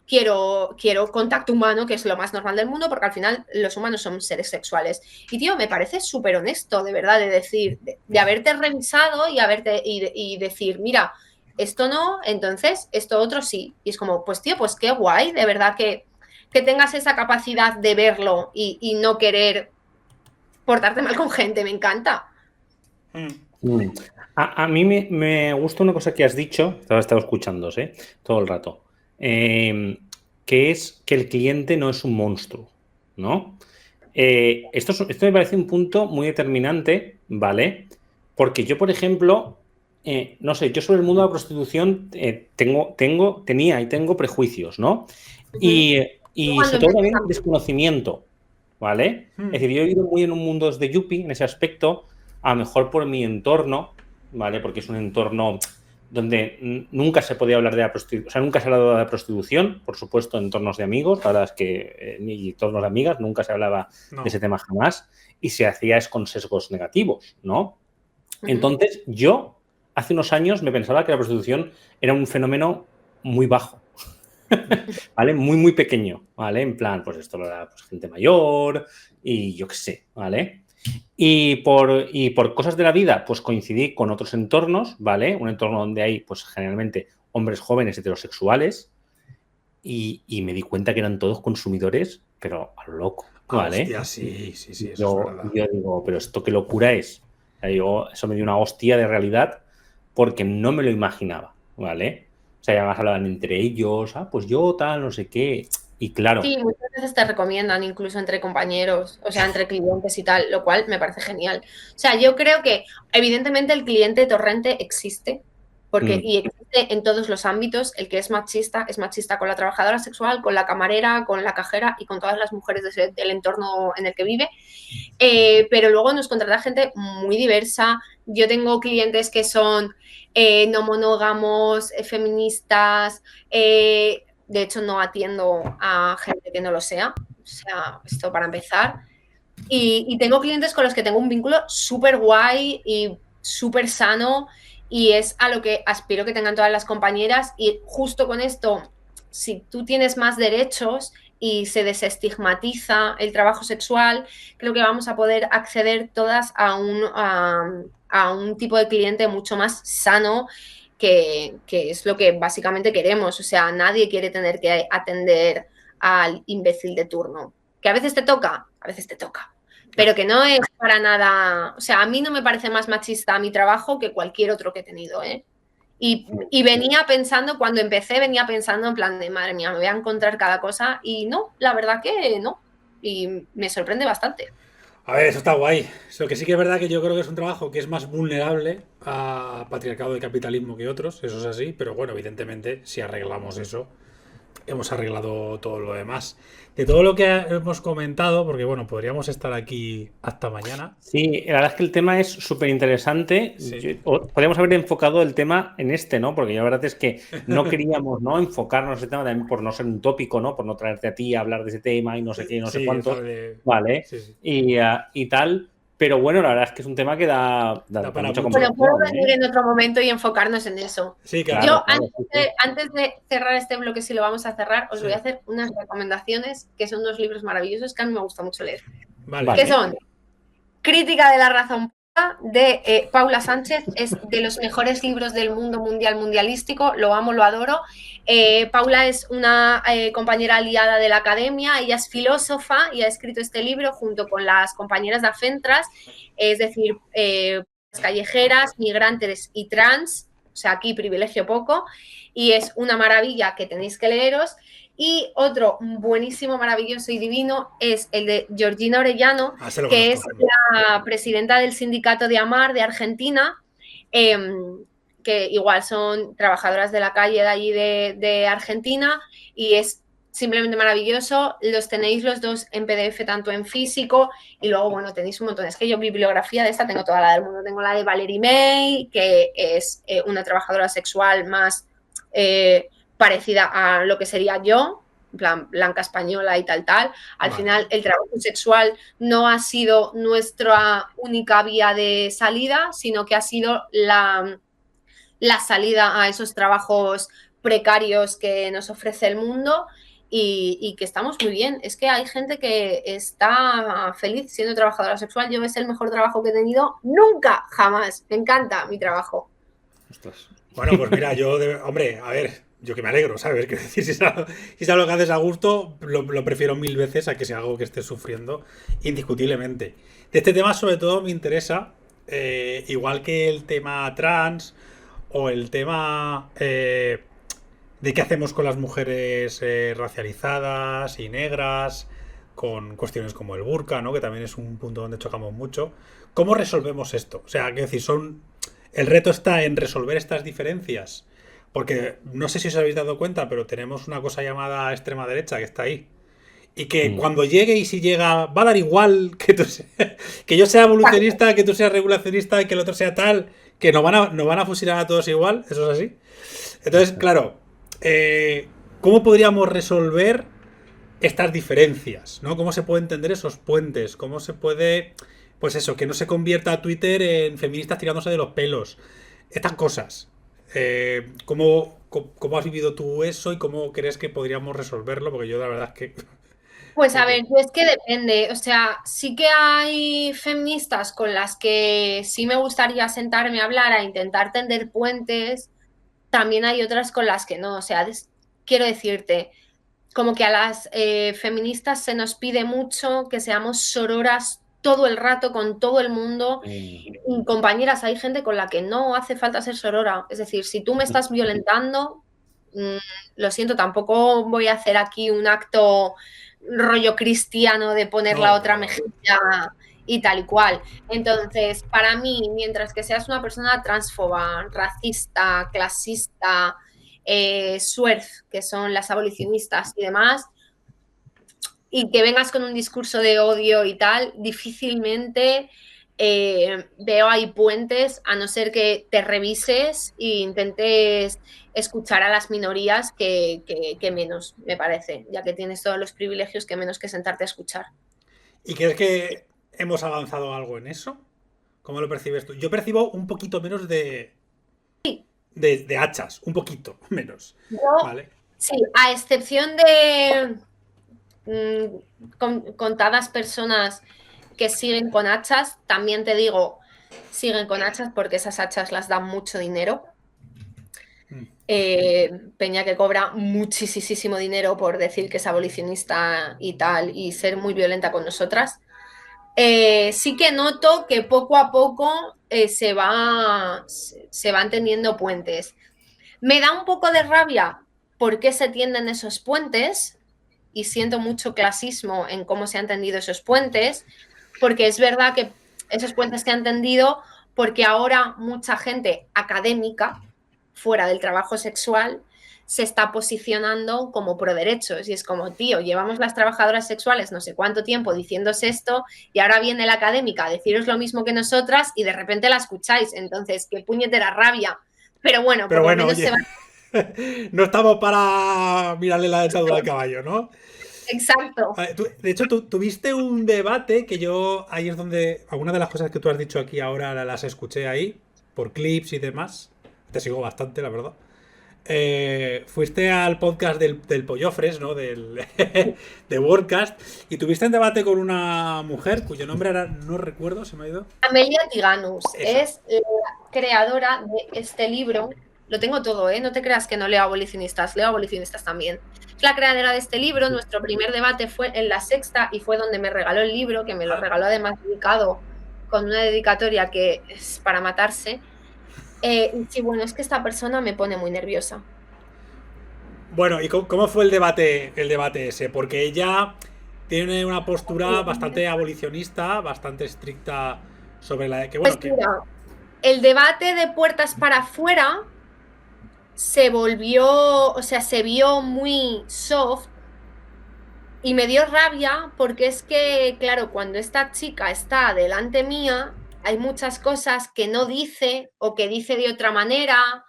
quiero contacto humano, que es lo más normal del mundo, porque al final los humanos son seres sexuales. Y tío, me parece súper honesto, de verdad, de decir, de haberte revisado y decir, mira, esto no, entonces esto otro sí. Y es como, pues tío, pues qué guay, de verdad que tengas esa capacidad de verlo y no querer portarte mal con gente, me encanta. A mí me gusta una cosa que has dicho, te he estado escuchando, todo el rato, que es que el cliente no es un monstruo, ¿no? Esto me parece un punto muy determinante, ¿vale? Porque yo, por ejemplo, no sé, yo sobre el mundo de la prostitución tenía y tengo prejuicios, ¿no? Y sobre todo también desconocimiento, ¿vale? Es decir, yo he vivido muy en un mundo de yuppie en ese aspecto, a lo mejor por mi entorno, ¿vale? Porque es un entorno donde nunca se podía hablar de la prostitución, o sea, nunca se ha hablado de la prostitución, por supuesto, en entornos de amigos, la verdad es que ni entornos de amigas, nunca se hablaba de ese tema jamás, y se hacía es con sesgos negativos, ¿no? Entonces, yo hace unos años me pensaba que la prostitución era un fenómeno muy bajo, ¿vale? Muy, muy pequeño, ¿vale? En plan, pues esto lo era pues, gente mayor y yo qué sé, ¿vale? Y por cosas de la vida, pues coincidí con otros entornos, ¿vale? Un entorno donde hay, pues generalmente, hombres jóvenes heterosexuales y me di cuenta que eran todos consumidores, pero a lo loco, ¿vale? Hostia, sí, eso es verdad. Yo digo, pero esto qué locura es. O sea, eso me dio una hostia de realidad porque no me lo imaginaba, ¿vale? O sea, además hablaban entre ellos, pues yo tal, no sé qué. Y claro. Sí, muchas veces te recomiendan incluso entre compañeros, o sea, entre clientes y tal, lo cual me parece genial. O sea, yo creo que evidentemente el cliente torrente existe, porque y existe en todos los ámbitos. El que es machista con la trabajadora sexual, con la camarera, con la cajera y con todas las mujeres del entorno en el que vive. Pero luego nos contrata gente muy diversa. Yo tengo clientes que son no monógamos, feministas, de hecho, no atiendo a gente que no lo sea. O sea, esto para empezar. Y tengo clientes con los que tengo un vínculo súper guay y súper sano. Y es a lo que aspiro que tengan todas las compañeras. Y justo con esto, si tú tienes más derechos y se desestigmatiza el trabajo sexual, creo que vamos a poder acceder todas a un tipo de cliente mucho más sano, que es lo que básicamente queremos. O sea, nadie quiere tener que atender al imbécil de turno. Que a veces te toca, pero que no es para nada. O sea, a mí no me parece más machista mi trabajo que cualquier otro que he tenido, ¿eh? Y venía pensando, cuando empecé, venía pensando en plan de, madre mía, me voy a encontrar cada cosa, y no, la verdad que no. Y me sorprende bastante. A ver, eso está guay. Lo que sí que es verdad que yo creo que es un trabajo que es más vulnerable a patriarcado y capitalismo que otros, eso es así, pero bueno, evidentemente, si arreglamos eso, hemos arreglado todo lo demás. De todo lo que hemos comentado, porque bueno, podríamos estar aquí hasta mañana. Sí, la verdad es que el tema es súper interesante. Sí. Podríamos haber enfocado el tema en este, ¿no? Porque la verdad es que no queríamos, ¿no?, enfocarnos en ese tema también por no ser un tópico, ¿no? Por no traerte a ti a hablar de ese tema y no sé qué y no sé Sí, cuántos. vale. Vale. Sí, sí. Y tal. Pero bueno, la verdad es que es un tema que da Da para mucha mucho. Bueno, puedo conversación, venir ¿eh? en otro momento y enfocarnos en eso. Sí, claro. Yo, Claro, sí, sí. antes de cerrar este bloque, si lo vamos a cerrar, os Sí. voy a hacer unas recomendaciones, que son unos libros maravillosos que a mí me gusta mucho leer. Vale. Que son Crítica de la razón pura, de Paula Sánchez, es de los mejores libros del mundo mundialístico, lo amo, lo adoro. Paula es una compañera aliada de la academia, ella es filósofa y ha escrito este libro junto con las compañeras de Afentras, es decir, callejeras, migrantes y trans, o sea, aquí privilegio poco, y es una maravilla que tenéis que leeros. Y otro buenísimo, maravilloso y divino es el de Georgina Orellano, que es la presidenta del sindicato de AMAR de Argentina, que igual son trabajadoras de la calle de allí de Argentina, y es simplemente maravilloso. Los tenéis los dos en PDF, tanto en físico, y luego, bueno, tenéis un montón. Es que yo bibliografía de esta tengo toda la del mundo. Tengo la de Valerie May, que es una trabajadora sexual más parecida a lo que sería yo, en plan blanca española y tal. Al final, el trabajo sexual no ha sido nuestra única vía de salida, sino que ha sido la salida a esos trabajos precarios que nos ofrece el mundo. Y que estamos muy bien. Es que hay gente que está feliz siendo trabajadora sexual. Yo es el mejor trabajo que he tenido nunca, jamás. Me encanta mi trabajo. Ostras. Bueno, pues mira, hombre, a ver, yo que me alegro, ¿sabes? Quiero decir, si es algo que haces a gusto, lo prefiero 1000 veces a que sea algo que estés sufriendo, indiscutiblemente. De este tema, sobre todo, me interesa, igual que el tema trans o el tema de qué hacemos con las mujeres racializadas y negras, con cuestiones como el burka, ¿no? Que también es un punto donde chocamos mucho. ¿Cómo resolvemos esto? O sea, quiero decir, el reto está en resolver estas diferencias. Porque no sé si os habéis dado cuenta, pero tenemos una cosa llamada extrema derecha que está ahí. Y que cuando llegue, y si llega, va a dar igual que que yo sea evolucionista, que tú seas regulacionista y que el otro sea tal, que nos van a fusilar a todos igual, eso es así. Entonces, claro, ¿cómo podríamos resolver estas diferencias? ¿No? ¿Cómo se puede entender esos puentes? ¿Cómo se puede, pues eso, que no se convierta Twitter en feministas tirándose de los pelos? Estas cosas. ¿Cómo has vivido tú eso y cómo crees que podríamos resolverlo? Porque yo la verdad es que... Pues a ver, es que depende. O sea, sí que hay feministas con las que sí me gustaría sentarme a hablar, a intentar tender puentes. También hay otras con las que no. O sea, quiero decirte, como que a las feministas se nos pide mucho que seamos sororas todo el rato con todo el mundo. Y, compañeras, hay gente con la que no hace falta ser sorora. Es decir, si tú me estás violentando, lo siento, tampoco voy a hacer aquí un acto rollo cristiano de poner la otra mejilla y tal y cual. Entonces, para mí, mientras que seas una persona transfoba, racista, clasista, SWERF, que son las abolicionistas y demás, y que vengas con un discurso de odio y tal, difícilmente veo ahí puentes, a no ser que te revises e intentes escuchar a las minorías, que menos, me parece, ya que tienes todos los privilegios, que menos que sentarte a escuchar. ¿Y crees que hemos avanzado algo en eso? ¿Cómo lo percibes tú? Yo percibo un poquito menos de hachas, un poquito menos. ¿Vale? Sí, a excepción de contadas personas que siguen con hachas, también te digo, siguen con hachas porque esas hachas las dan mucho dinero. Peña que cobra muchísimo dinero por decir que es abolicionista y tal, y ser muy violenta con nosotras. Sí que noto que poco a poco se van tendiendo puentes. Me da un poco de rabia por qué se tienden esos puentes, y siento mucho clasismo en cómo se han tendido esos puentes, porque es verdad que esos puentes se han tendido porque ahora mucha gente académica, fuera del trabajo sexual, se está posicionando como pro derechos y es como, tío, llevamos las trabajadoras sexuales no sé cuánto tiempo diciéndose esto y ahora viene la académica a deciros lo mismo que nosotras y de repente la escucháis, entonces qué puñetera rabia, pero bueno, Pero por bueno, lo menos oye, se va... no estamos para mirarle la dentadura al caballo, ¿no? Exacto. De hecho, tuviste un debate que yo, ahí es donde, algunas de las cosas que tú has dicho aquí ahora las escuché ahí, por clips y demás. Te sigo bastante, la verdad. Fuiste al podcast del Pollofres, ¿no? De Wordcast, y tuviste un debate con una mujer cuyo nombre ahora no recuerdo, se me ha ido. Amelia Tiganus Esa. es la creadora de este libro. Lo tengo todo, ¿eh? No te creas que no leo abolicionistas también. Es la creadora de este libro. Nuestro primer debate fue en La Sexta y fue donde me regaló el libro, que me lo regaló además dedicado con una dedicatoria que es para matarse. Y sí, bueno, es que esta persona me pone muy nerviosa. Bueno, ¿y cómo fue el debate ese? Porque ella tiene una postura bastante abolicionista, bastante estricta sobre la que, bueno, Pues mira, el debate de puertas para afuera se volvió, o sea, se vio muy soft y me dio rabia porque es que, claro, cuando esta chica está delante mía, hay muchas cosas que no dice o que dice de otra manera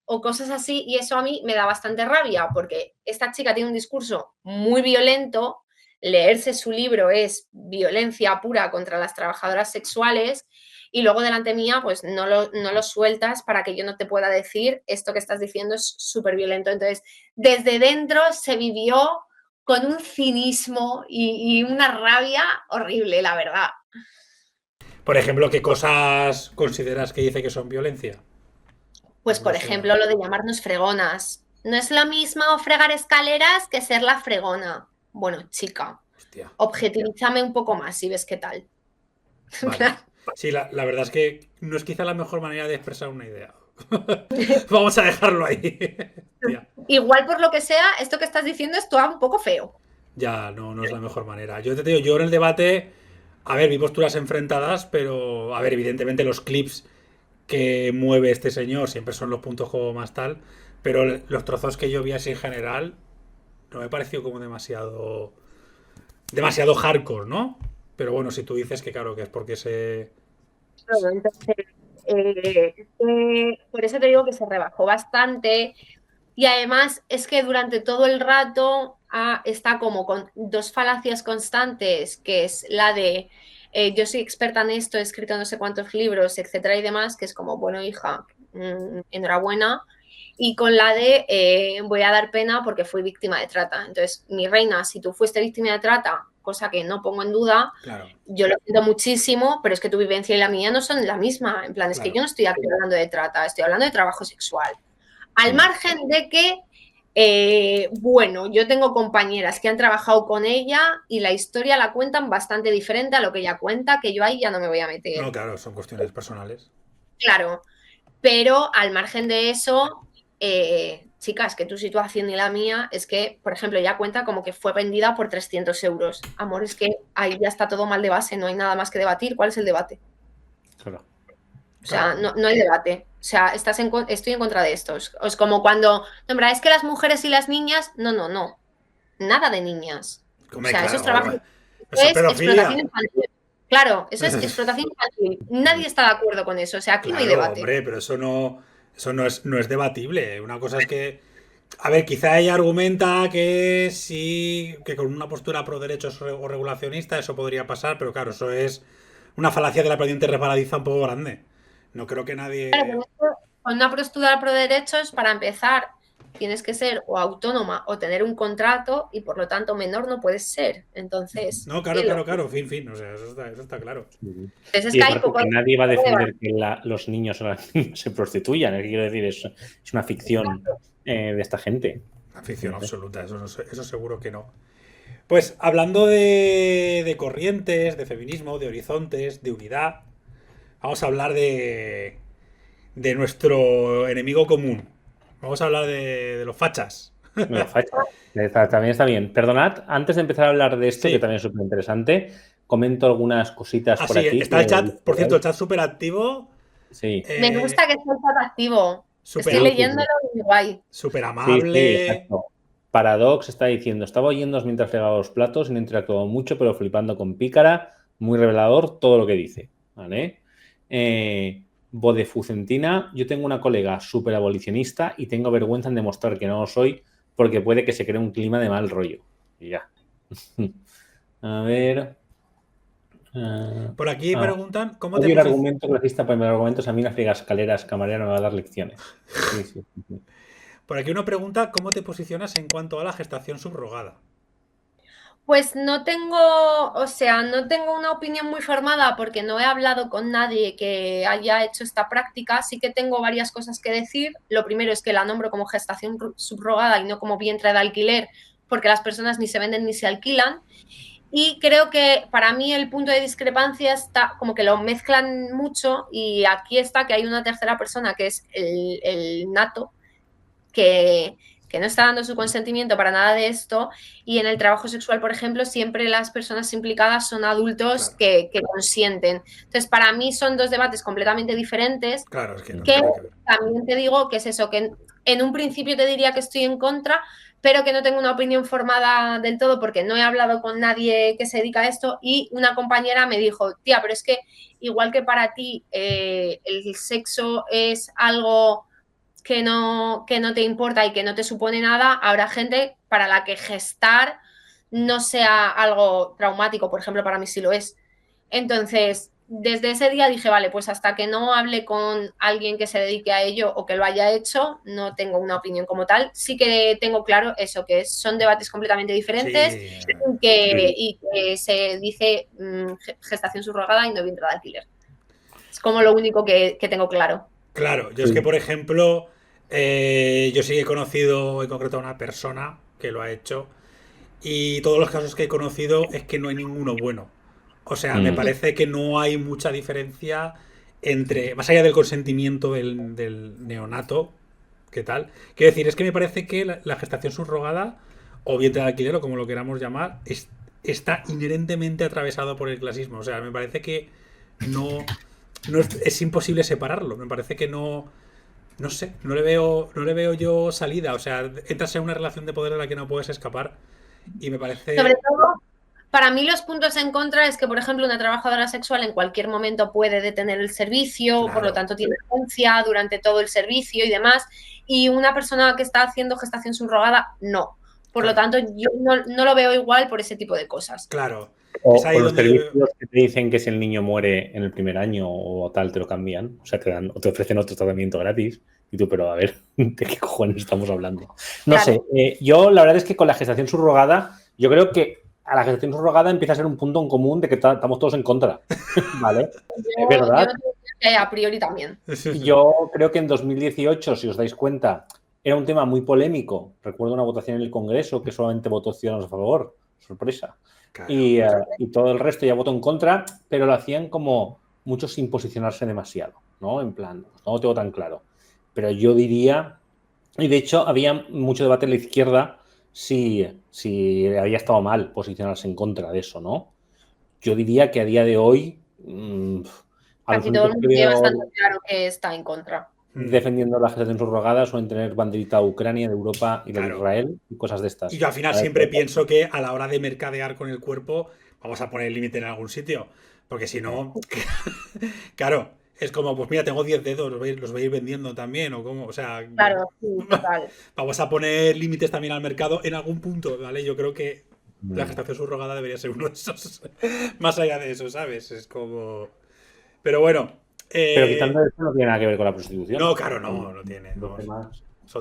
o cosas así y eso a mí me da bastante rabia porque esta chica tiene un discurso muy violento, leerse su libro es violencia pura contra las trabajadoras sexuales y luego delante mía pues no lo sueltas para que yo no te pueda decir esto que estás diciendo es súper violento. Entonces, desde dentro se vivió con un cinismo y una rabia horrible, la verdad. por ejemplo, ¿qué cosas consideras que dice que son violencia? Pues, por ejemplo, lo de llamarnos fregonas. No es lo mismo fregar escaleras que ser la fregona. Bueno, chica, Hostia. objetivízame un poco más si ves qué tal. Vale. Sí, la verdad es que no es quizá la mejor manera de expresar una idea. Vamos a dejarlo ahí. Hostia. Igual por lo que sea, esto que estás diciendo es todo un poco feo. Ya, no es la mejor manera. Yo te digo, yo en el debate, a ver, vi posturas enfrentadas, pero, a ver, evidentemente los clips que mueve este señor siempre son los puntos como más tal, pero los trozos que yo vi así en general no me pareció como demasiado hardcore, ¿no? Pero bueno, si tú dices que claro, que es porque se... Entonces, por eso te digo que se rebajó bastante y además es que durante todo el rato está como con dos falacias constantes, que es la de yo soy experta en esto, he escrito no sé cuántos libros, etcétera y demás, que es como, bueno, hija, enhorabuena, y con la de voy a dar pena porque fui víctima de trata. Entonces, mi reina, si tú fuiste víctima de trata, cosa que no pongo en duda, Claro. yo lo siento muchísimo, pero es que tu vivencia y la mía no son la misma. En plan, es que yo no estoy aquí hablando de trata, estoy hablando de trabajo sexual. Al margen de que, bueno, yo tengo compañeras que han trabajado con ella y la historia la cuentan bastante diferente a lo que ella cuenta, que yo ahí ya no me voy a meter. No, claro, son cuestiones personales. Claro, pero al margen de eso, chicas, que tu situación y la mía es que, por ejemplo, ella cuenta como que fue vendida por 300 euros. Amor, es que ahí ya está todo mal de base, no hay nada más que debatir. ¿Cuál es el debate? Claro. O sea, no hay debate. O sea, estoy en contra de esto. Es como cuando, no, es que las mujeres y las niñas, no. Nada de niñas. Come, o sea, claro, eso es trabajo. eso es explotación infantil. Claro, eso es explotación infantil. Nadie está de acuerdo con eso. O sea, aquí claro, no hay debate. Hombre, pero eso no es debatible. Una cosa es que. A ver, quizá ella argumenta que sí, que con una postura pro derechos o regulacionista eso podría pasar, pero claro, eso es una falacia de la pendiente resbaladiza un poco grande. No creo que nadie. Claro, con una postura pro derechos, para empezar, tienes que ser o autónoma o tener un contrato y por lo tanto menor no puedes ser. Entonces. No, claro, fin. O sea, eso está claro. Entonces, Y aparte que nadie va a defender que los niños o las niñas se prostituyan. Es que quiero decir, es una ficción de esta gente. Una ficción absoluta, eso seguro que no. Pues hablando de corrientes, de feminismo, de horizontes, de unidad, vamos a hablar de nuestro enemigo común. Vamos a hablar de los fachas. Los fachas. También está bien. Perdonad, antes de empezar a hablar de esto, Sí. que también es súper interesante, comento algunas cositas por sí, aquí. está el chat, por cierto, el chat súper activo. Sí. Me gusta que esté el chat activo. Súper Estoy leyéndolo y guay. súper Sí, amable. exacto. Paradox está diciendo, estaba oyéndoos mientras fregaba los platos, no he interactuado mucho, pero flipando con Pícara, muy revelador todo lo que dice, ¿vale? Bodefucentina, yo tengo una colega súper abolicionista y tengo vergüenza en demostrar que no lo soy porque puede que se cree un clima de mal rollo. Y ya. A ver... Por aquí preguntan, ¿cómo te odio el posicionas? argumento clasista, pero mi argumento es a mí una friega escaleras, camarera me va a dar lecciones. Sí. Por aquí uno pregunta, ¿cómo te posicionas en cuanto a la gestación subrogada? Pues no tengo, o sea, no tengo una opinión muy formada porque no he hablado con nadie que haya hecho esta práctica. Sí que tengo varias cosas que decir. Lo primero es que la nombro como gestación subrogada y no como vientre de alquiler, porque las personas ni se venden ni se alquilan. Y creo que para mí el punto de discrepancia está como que lo mezclan mucho y aquí está que hay una tercera persona que es el nato, que no está dando su consentimiento para nada de esto, y en el trabajo sexual, por ejemplo, siempre las personas implicadas son adultos que consienten. Entonces, para mí son dos debates completamente diferentes. Claro, es que no que tiene que ver. también te digo que es eso, que en un principio te diría que estoy en contra, pero que no tengo una opinión formada del todo porque no he hablado con nadie que se dedica a esto, y una compañera me dijo, tía, pero es que igual que para ti el sexo es algo que no te importa y que no te supone nada, habrá gente para la que gestar no sea algo traumático, por ejemplo, para mí sí lo es. Entonces, desde ese día dije, vale, pues hasta que no hable con alguien que se dedique a ello o que lo haya hecho, no tengo una opinión como tal. Sí que tengo claro eso, que son debates completamente diferentes, Sí. y que se dice gestación subrogada y no vientre de alquiler. Es como lo único que tengo claro. Claro, yo es que, por ejemplo, yo sí he conocido en concreto a una persona que lo ha hecho y todos los casos que he conocido es que no hay ninguno bueno. O sea, me parece que no hay mucha diferencia entre, más allá del consentimiento del neonato, ¿qué tal? Quiero decir, es que me parece que la gestación subrogada, o vientre de alquiler, o como lo queramos llamar, está inherentemente atravesado por el clasismo. O sea, me parece que no es imposible separarlo. Me parece que no sé, no le veo yo salida. O sea, entras en una relación de poder de la que no puedes escapar. Y me parece. Sobre todo, para mí los puntos en contra es que, por ejemplo, una trabajadora sexual en cualquier momento puede detener el servicio, Claro. por lo tanto tiene agencia durante todo el servicio y demás, y una persona que está haciendo gestación subrogada, no. Por lo tanto, yo no lo veo igual por ese tipo de cosas. Claro. O Es ahí los donde servicios que te dicen que si el niño muere en el primer año o tal, te lo cambian. O sea, o te ofrecen otro tratamiento gratis. Y tú, pero a ver, ¿de qué cojones estamos hablando? No Claro. sé, yo la verdad es que con la gestación subrogada, yo creo que a la gestación subrogada empieza a ser un punto en común de que estamos todos en contra. ¿Vale? Es verdad. Yo a priori también. Yo creo que en 2018, si os dais cuenta, era un tema muy polémico. Recuerdo una votación en el Congreso que solamente votó Ciudadanos a favor. Sorpresa. Claro. Y todo el resto ya votó en contra, pero lo hacían como muchos sin posicionarse demasiado, ¿no? En plan, pues no lo tengo tan claro. Pero yo diría, y de hecho había mucho debate en la izquierda si había estado mal posicionarse en contra de eso, ¿no? Yo diría que a día de hoy Casi todo el mundo tiene bastante claro que está en contra. Defendiendo la gestación subrogada suelen tener banderita de Ucrania, de Europa y de Israel y cosas de estas. Y yo al final siempre pienso que a la hora de mercadear con el cuerpo vamos a poner el límite en algún sitio. Porque si no, claro, es como, pues mira, tengo 10 dedos, los vais a ir vendiendo también, o como, o sea, claro, sí, total. Vamos a poner límites también al mercado en algún punto, ¿vale? Yo creo que la gestación subrogada debería ser uno de esos. Más allá de eso, ¿sabes? Es como. Pero bueno. Pero quitando eso no tiene nada que ver con la prostitución. No, claro, no tiene.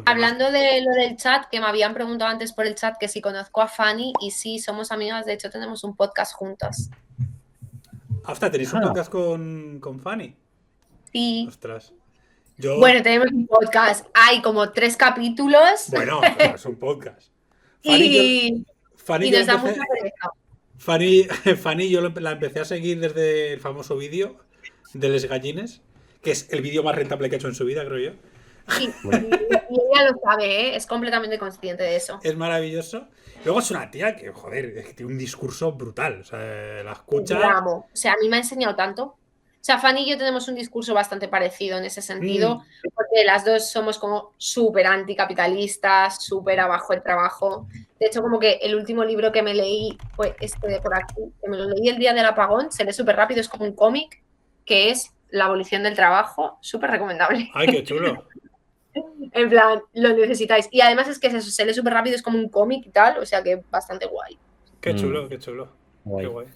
Hablando de lo del chat, que me habían preguntado antes por el chat que si conozco a Fanny, y sí, somos amigas, de hecho tenemos un podcast juntas. Hasta, ¿tenéis un podcast con Fanny? Sí. Ostras. Bueno, tenemos un podcast. Hay como 3 capítulos. Bueno, pero es un podcast. Fanny, y nos da mucha pereza. Fanny yo la empecé a seguir desde el famoso vídeo de Les Gallines, que es el vídeo más rentable que ha hecho en su vida, creo yo. Sí, y ella lo sabe, ¿eh? Es completamente consciente de eso. Es maravilloso. Luego es una tía que, joder, es que tiene un discurso brutal. O sea, la Yo la escucha. amo. O sea, a mí me ha enseñado tanto. O sea, Fanny y yo tenemos un discurso bastante parecido en ese sentido, porque las dos somos como súper anticapitalistas, súper abajo el trabajo. De hecho, como que el último libro que me leí fue este de por aquí, que me lo leí el día del apagón, se lee súper rápido, es como un cómic, que es La abolición del trabajo, súper recomendable. Ay, qué chulo. En plan, lo necesitáis. Y además es que se lee súper rápido, es como un cómic y tal, o sea que bastante guay. Qué chulo, qué chulo. Guay. Qué guay.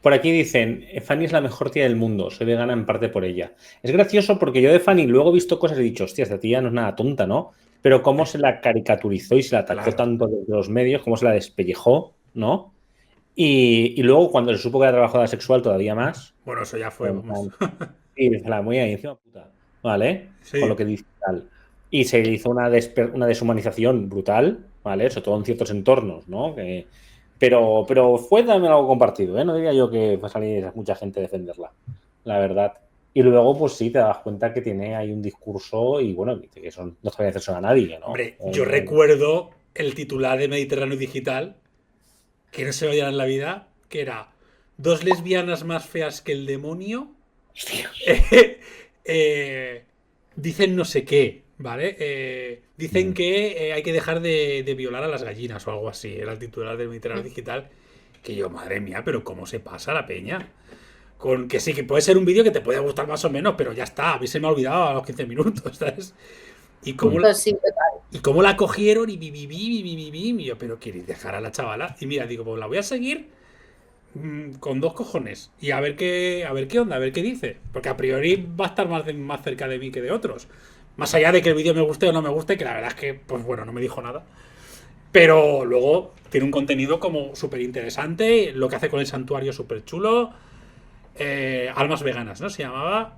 Por aquí dicen, Fanny es la mejor tía del mundo, soy vegana en parte por ella. Es gracioso porque yo de Fanny luego he visto cosas y he dicho, hostia, esta tía no es nada tonta, ¿no? Pero cómo se la caricaturizó y se la atacó Claro. tanto desde los medios, cómo se la despellejó, ¿no? Y luego cuando se supo que era trabajadora sexual todavía más, Bueno, eso ya fue, vamos. y se la muy ahí encima, puta, ¿vale? Sí. Con lo que dice tal. Y se hizo una deshumanización brutal, ¿vale? Sobre todo en ciertos entornos, ¿no? Pero fue también algo compartido, ¿eh? No diría yo que va a salir mucha gente a defenderla, la verdad. Y luego, pues sí, te das cuenta que tiene ahí un discurso y bueno, que eso no te voy a hacer a nadie, ¿no? Hombre, yo recuerdo el titular de Mediterráneo Digital, que no se me olvidará en la vida, que era dos lesbianas más feas que el demonio dicen no sé qué, ¿vale? Dicen que hay que dejar de violar a las gallinas o algo así. Era el titular del Mediterráneo Digital. Que yo, madre mía, pero ¿cómo se pasa la peña? Con que sí, que puede ser un vídeo que te puede gustar más o menos, pero ya está. A mí se me ha olvidado a los 15 minutos, ¿sabes? Y cómo, Pues sí, total. y cómo la cogieron y y yo, pero queréis dejar a la chavala. Y mira, digo, pues la voy a seguir con dos cojones y a ver qué onda, a ver qué dice, porque a priori va a estar más cerca de mí que de otros, más allá de que el vídeo me guste o no me guste, que la verdad es que pues bueno, no me dijo nada, pero luego tiene un contenido como súper interesante, lo que hace con el santuario súper chulo. Almas veganas, ¿no? Se llamaba.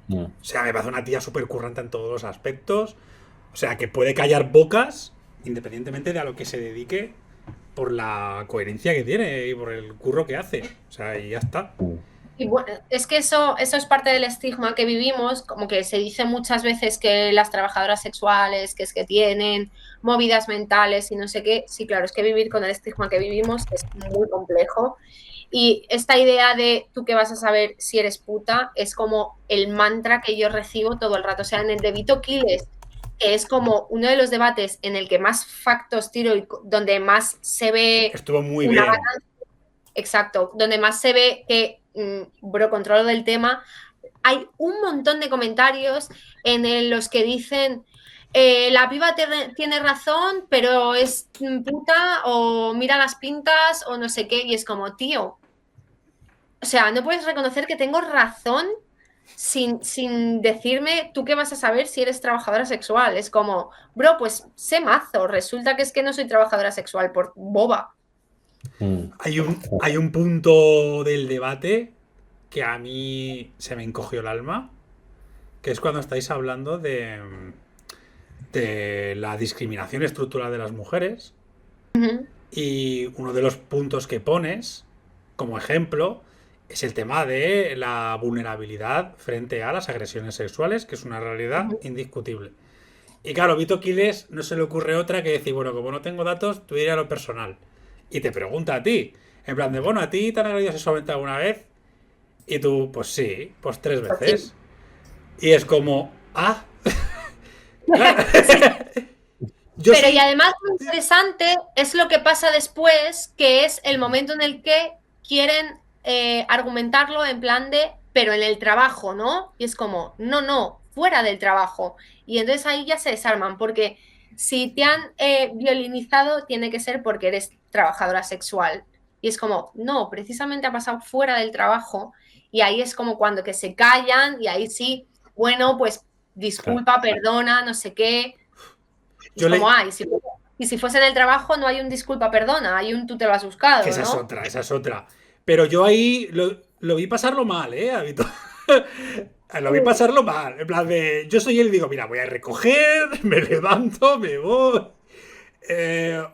O sea, me parece una tía súper currante en todos los aspectos, o sea, que puede callar bocas independientemente de a lo que se dedique, por la coherencia que tiene y por el curro que hace. O sea, y ya está. Y bueno, es que eso es parte del estigma que vivimos, como que se dice muchas veces que las trabajadoras sexuales, que es que tienen movidas mentales y no sé qué. Sí, claro, es que vivir con el estigma que vivimos es muy complejo. Y esta idea de tú que vas a saber si eres puta es como el mantra que yo recibo todo el rato. O sea, en el de Vito Quiles, que es como uno de los debates en el que más factos tiro y donde más se ve. Estuvo muy bien. Exacto, donde más se ve que, bro, controlo del tema. Hay un montón de comentarios en los que dicen la piba tiene razón, pero es puta, o mira las pintas, o no sé qué, y es como, tío, o sea, no puedes reconocer que tengo razón sin decirme tú qué vas a saber si eres trabajadora sexual. Es como, bro, pues sé mazo, resulta que es que no soy trabajadora sexual por boba. Hay un punto del debate que a mí se me encogió el alma, que es cuando estáis hablando de la discriminación estructural de las mujeres. Y uno de los puntos que pones como ejemplo es el tema de la vulnerabilidad frente a las agresiones sexuales, que es una realidad indiscutible. Y claro, Vito Quiles no se le ocurre otra que decir, bueno, como no tengo datos, tú diré a lo personal. Y te pregunta a ti, en plan de, bueno, ¿a ti te han agredido sexualmente alguna vez? Y tú, pues sí, pues 3 veces. Y es como, ah. Pero y además lo interesante es lo que pasa después, que es el momento en el que quieren argumentarlo en plan de, pero en el trabajo, ¿no? Y es como, no, fuera del trabajo. Y entonces ahí ya se desarman, porque si te han violinizado, tiene que ser porque eres trabajadora sexual. Y es como, no, precisamente ha pasado fuera del trabajo. Y ahí es como cuando que se callan y ahí sí, bueno, pues disculpa, perdona, no sé qué. Y es como, y si fuese en el trabajo no hay un disculpa, perdona, hay un tú te lo has buscado, que esa ¿no? Esa es otra. Pero yo ahí lo vi pasarlo mal, Habito. Lo vi pasarlo mal. En plan de, yo soy él y digo, mira, voy a recoger, me levanto, me voy.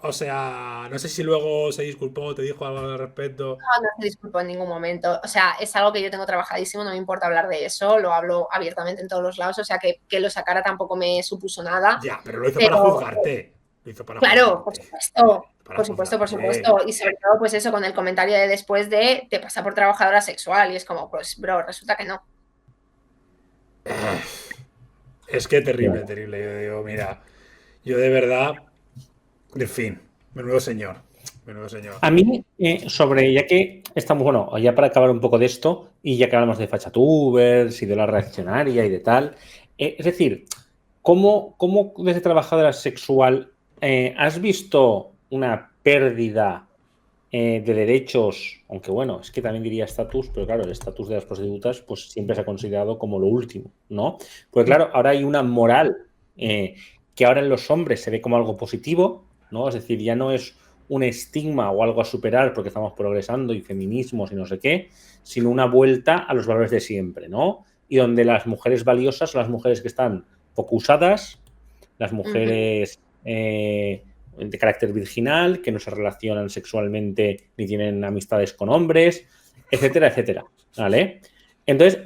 O sea, no sé si luego se disculpó, te dijo algo al respecto. No se disculpó en ningún momento. O sea, es algo que yo tengo trabajadísimo, no me importa hablar de eso, lo hablo abiertamente en todos los lados, o sea, que lo sacara tampoco me supuso nada. Ya, pero lo hizo para Pero, juzgarte. Lo hizo para claro, por juzgarte. supuesto, Para por supuesto, por juzgarte. supuesto. Y sobre todo, pues eso, con el comentario de después de te pasa por trabajadora sexual. Y es como, pues, bro, resulta que no. Es que terrible, Claro. terrible. Yo digo, mira, yo de verdad, en fin, menudo señor. Menudo señor. A mí, ya que estamos, bueno, ya para acabar un poco de esto, y ya que hablamos de fachatubers y de la reaccionaria y de tal, es decir, ¿cómo desde trabajadora sexual has visto una pérdida de derechos? Aunque bueno, es que también diría estatus, pero claro, el estatus de las prostitutas pues siempre se ha considerado como lo último, ¿no? Pues claro, ahora hay una moral que ahora en los hombres se ve como algo positivo, ¿no? Es decir, ya no es un estigma o algo a superar porque estamos progresando y feminismos y no sé qué, sino una vuelta a los valores de siempre, ¿no? Y donde las mujeres valiosas son las mujeres que están poco usadas, las mujeres de carácter virginal, que no se relacionan sexualmente ni tienen amistades con hombres, etcétera, etcétera, ¿vale? Entonces,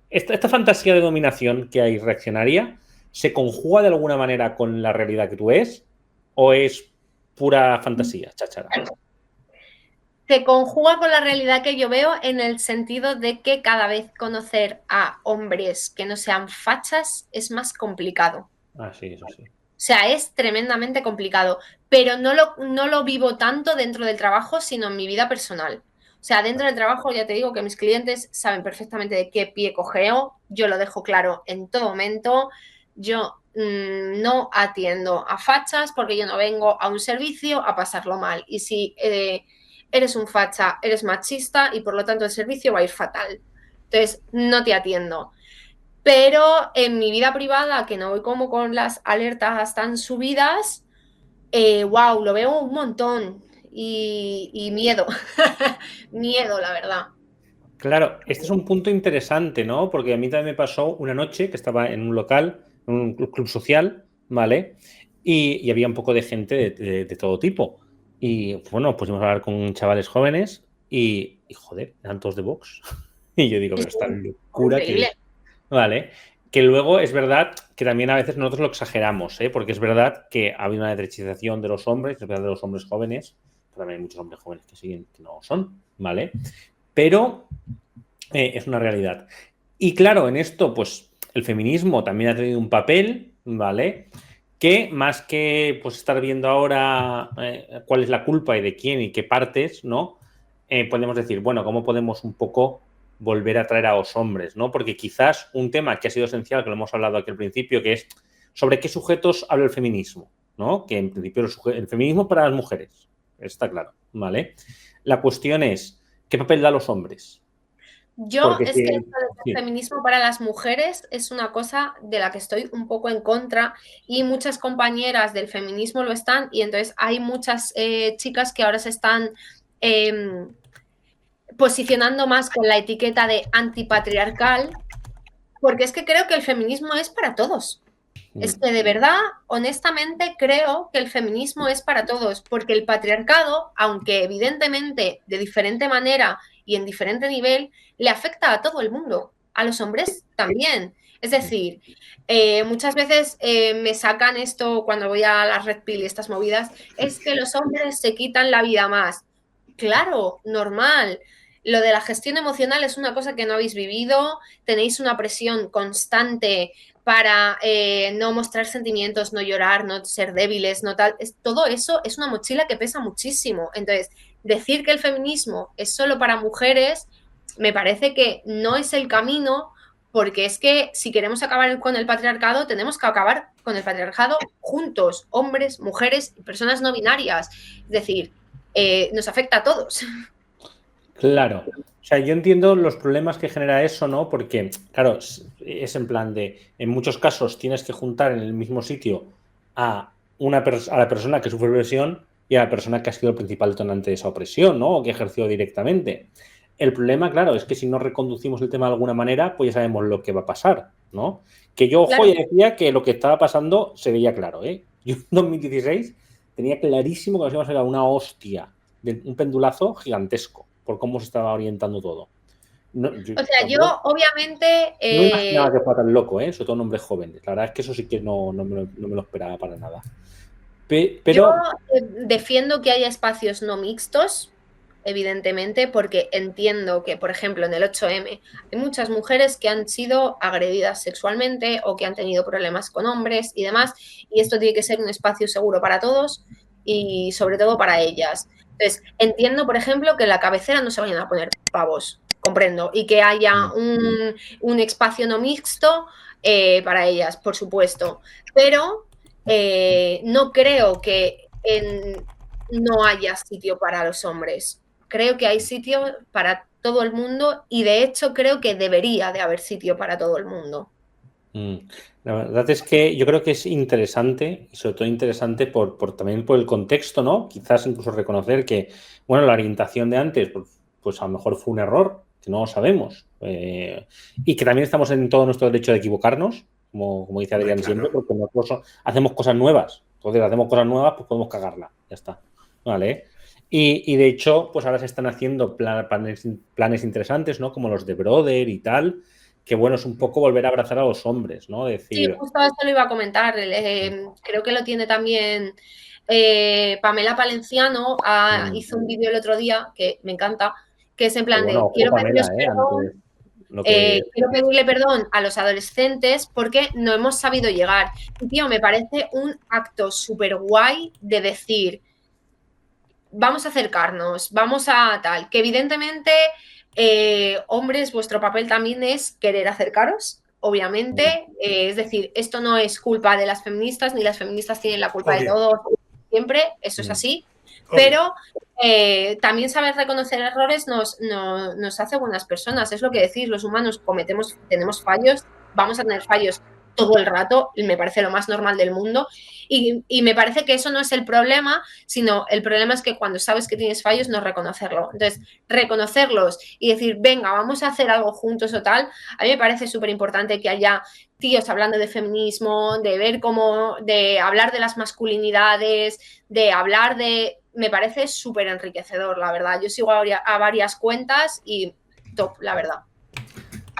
esta fantasía de dominación que hay reaccionaria, ¿se conjuga de alguna manera con la realidad que tú ves? ¿O es pura fantasía, cháchara? Se conjuga con la realidad que yo veo en el sentido de que cada vez conocer a hombres que no sean fachas es más complicado. Ah, sí, eso sí. O sea, es tremendamente complicado, pero no lo vivo tanto dentro del trabajo, sino en mi vida personal. O sea, dentro del trabajo ya te digo que mis clientes saben perfectamente de qué pie cojeo, yo lo dejo claro en todo momento, yo no atiendo a fachas porque yo no vengo a un servicio a pasarlo mal. Y si eres un facha, eres machista y por lo tanto el servicio va a ir fatal. Entonces, no te atiendo. Pero en mi vida privada, que no voy como con las alertas tan subidas, wow, lo veo un montón. Y miedo, miedo, la verdad. Claro, este es un punto interesante, ¿no? Porque a mí también me pasó una noche que estaba en un local, en un club social, ¿vale? Y había un poco de gente de todo tipo. Y bueno, pusimos a hablar con chavales jóvenes y joder, eran todos de Vox. Y yo digo, pero esta locura que Increíble. es. Vale. Que luego es verdad que también a veces nosotros lo exageramos, ¿eh? Porque es verdad que ha habido una derechización de los hombres, es verdad de los hombres jóvenes, pero también hay muchos hombres jóvenes que siguen que no son, ¿vale? Pero es una realidad. Y claro, en esto, pues el feminismo también ha tenido un papel, ¿vale? Que más que pues estar viendo ahora cuál es la culpa y de quién y qué partes, ¿no? Podemos decir, bueno, ¿cómo podemos un poco volver a traer a los hombres, ¿no? Porque quizás un tema que ha sido esencial, que lo hemos hablado aquí al principio, que es sobre qué sujetos habla el feminismo, ¿no? Que en principio el feminismo para las mujeres, está claro, ¿vale? La cuestión es, ¿qué papel da a los hombres? Yo Porque es que esto del feminismo para las mujeres es una cosa de la que estoy un poco en contra y muchas compañeras del feminismo lo están y entonces hay muchas chicas que ahora se están posicionando más con la etiqueta de antipatriarcal porque es que creo que el feminismo es para todos. Es que de verdad, honestamente, creo que el feminismo es para todos, porque el patriarcado, aunque evidentemente de diferente manera y en diferente nivel, le afecta a todo el mundo, a los hombres también. Es decir, muchas veces me sacan esto cuando voy a la Red Pill y estas movidas, es que los hombres se quitan la vida más. Claro, normal. Lo de la gestión emocional es una cosa que no habéis vivido, tenéis una presión constante para no mostrar sentimientos, no llorar, no ser débiles, no tal. Todo eso es una mochila que pesa muchísimo. Entonces, decir que el feminismo es solo para mujeres, me parece que no es el camino, porque es que si queremos acabar con el patriarcado, tenemos que acabar con el patriarcado juntos, hombres, mujeres y personas no binarias. Es decir, nos afecta a todos. claro, o sea, yo entiendo los problemas que genera eso, ¿no? Porque, claro, es en plan de, en muchos casos tienes que juntar en el mismo sitio a la persona que sufre opresión y a la persona que ha sido el principal detonante de esa opresión, ¿no? O que ejerció directamente. El problema, claro, es que si no reconducimos el tema de alguna manera, pues ya sabemos lo que va a pasar, ¿no? Que yo, ojo, Claro. ya decía que lo que estaba pasando se veía claro, ¿eh? Yo en 2016 tenía clarísimo que nos íbamos a ir a una hostia, de un pendulazo gigantesco, por cómo se estaba orientando todo. No, O sea, yo obviamente... no imaginaba que fuera tan loco, sobre todo en hombres jóvenes. La verdad es que eso sí que no me lo esperaba para nada. Pero... Yo defiendo que haya espacios no mixtos, evidentemente, porque entiendo que, por ejemplo, en el 8M hay muchas mujeres que han sido agredidas sexualmente o que han tenido problemas con hombres y demás, y esto tiene que ser un espacio seguro para todos y sobre todo para ellas. Entonces, entiendo, por ejemplo, que en la cabecera no se vayan a poner pavos, comprendo, y que haya un espacio no mixto para ellas, por supuesto, pero no creo que no haya sitio para los hombres. Creo que hay sitio para todo el mundo y de hecho creo que debería de haber sitio para todo el mundo. La verdad es que yo creo que es interesante y sobre todo interesante también por el contexto, ¿no? Quizás incluso reconocer que, bueno, la orientación de antes, pues a lo mejor fue un error, que no lo sabemos. Y que también estamos en todo nuestro derecho de equivocarnos, como dice Adrián siempre, porque nosotros hacemos cosas nuevas. Entonces, hacemos cosas nuevas, pues podemos cagarla. Ya está. ¿Vale? Y de hecho, pues ahora se están haciendo planes interesantes, ¿no? Como los de Brother y tal, que bueno, es un poco volver a abrazar a los hombres, ¿no? Decir... Sí, justo esto lo iba a comentar. Creo que lo tiene también Pamela Palenciano. Hizo un vídeo el otro día que me encanta, que es en plan de quiero pedirle perdón a los adolescentes porque no hemos sabido llegar. Y tío, me parece un acto súper guay de decir, vamos a acercarnos, vamos a tal, que evidentemente, hombres, vuestro papel también es querer acercaros, obviamente, es decir, esto no es culpa de las feministas, ni las feministas tienen la culpa de todo, siempre, eso es así, pero también saber reconocer errores nos hace buenas personas, es lo que decís, los humanos tenemos fallos, vamos a tener fallos todo el rato, me parece lo más normal del mundo y me parece que eso no es el problema, sino el problema es que cuando sabes que tienes fallos no reconocerlo. Entonces, reconocerlos y decir, venga, vamos a hacer algo juntos o tal, a mí me parece súper importante que haya tíos hablando de feminismo, de ver cómo, de hablar de las masculinidades, de hablar de... Me parece súper enriquecedor, la verdad. Yo sigo a varias cuentas y top, la verdad.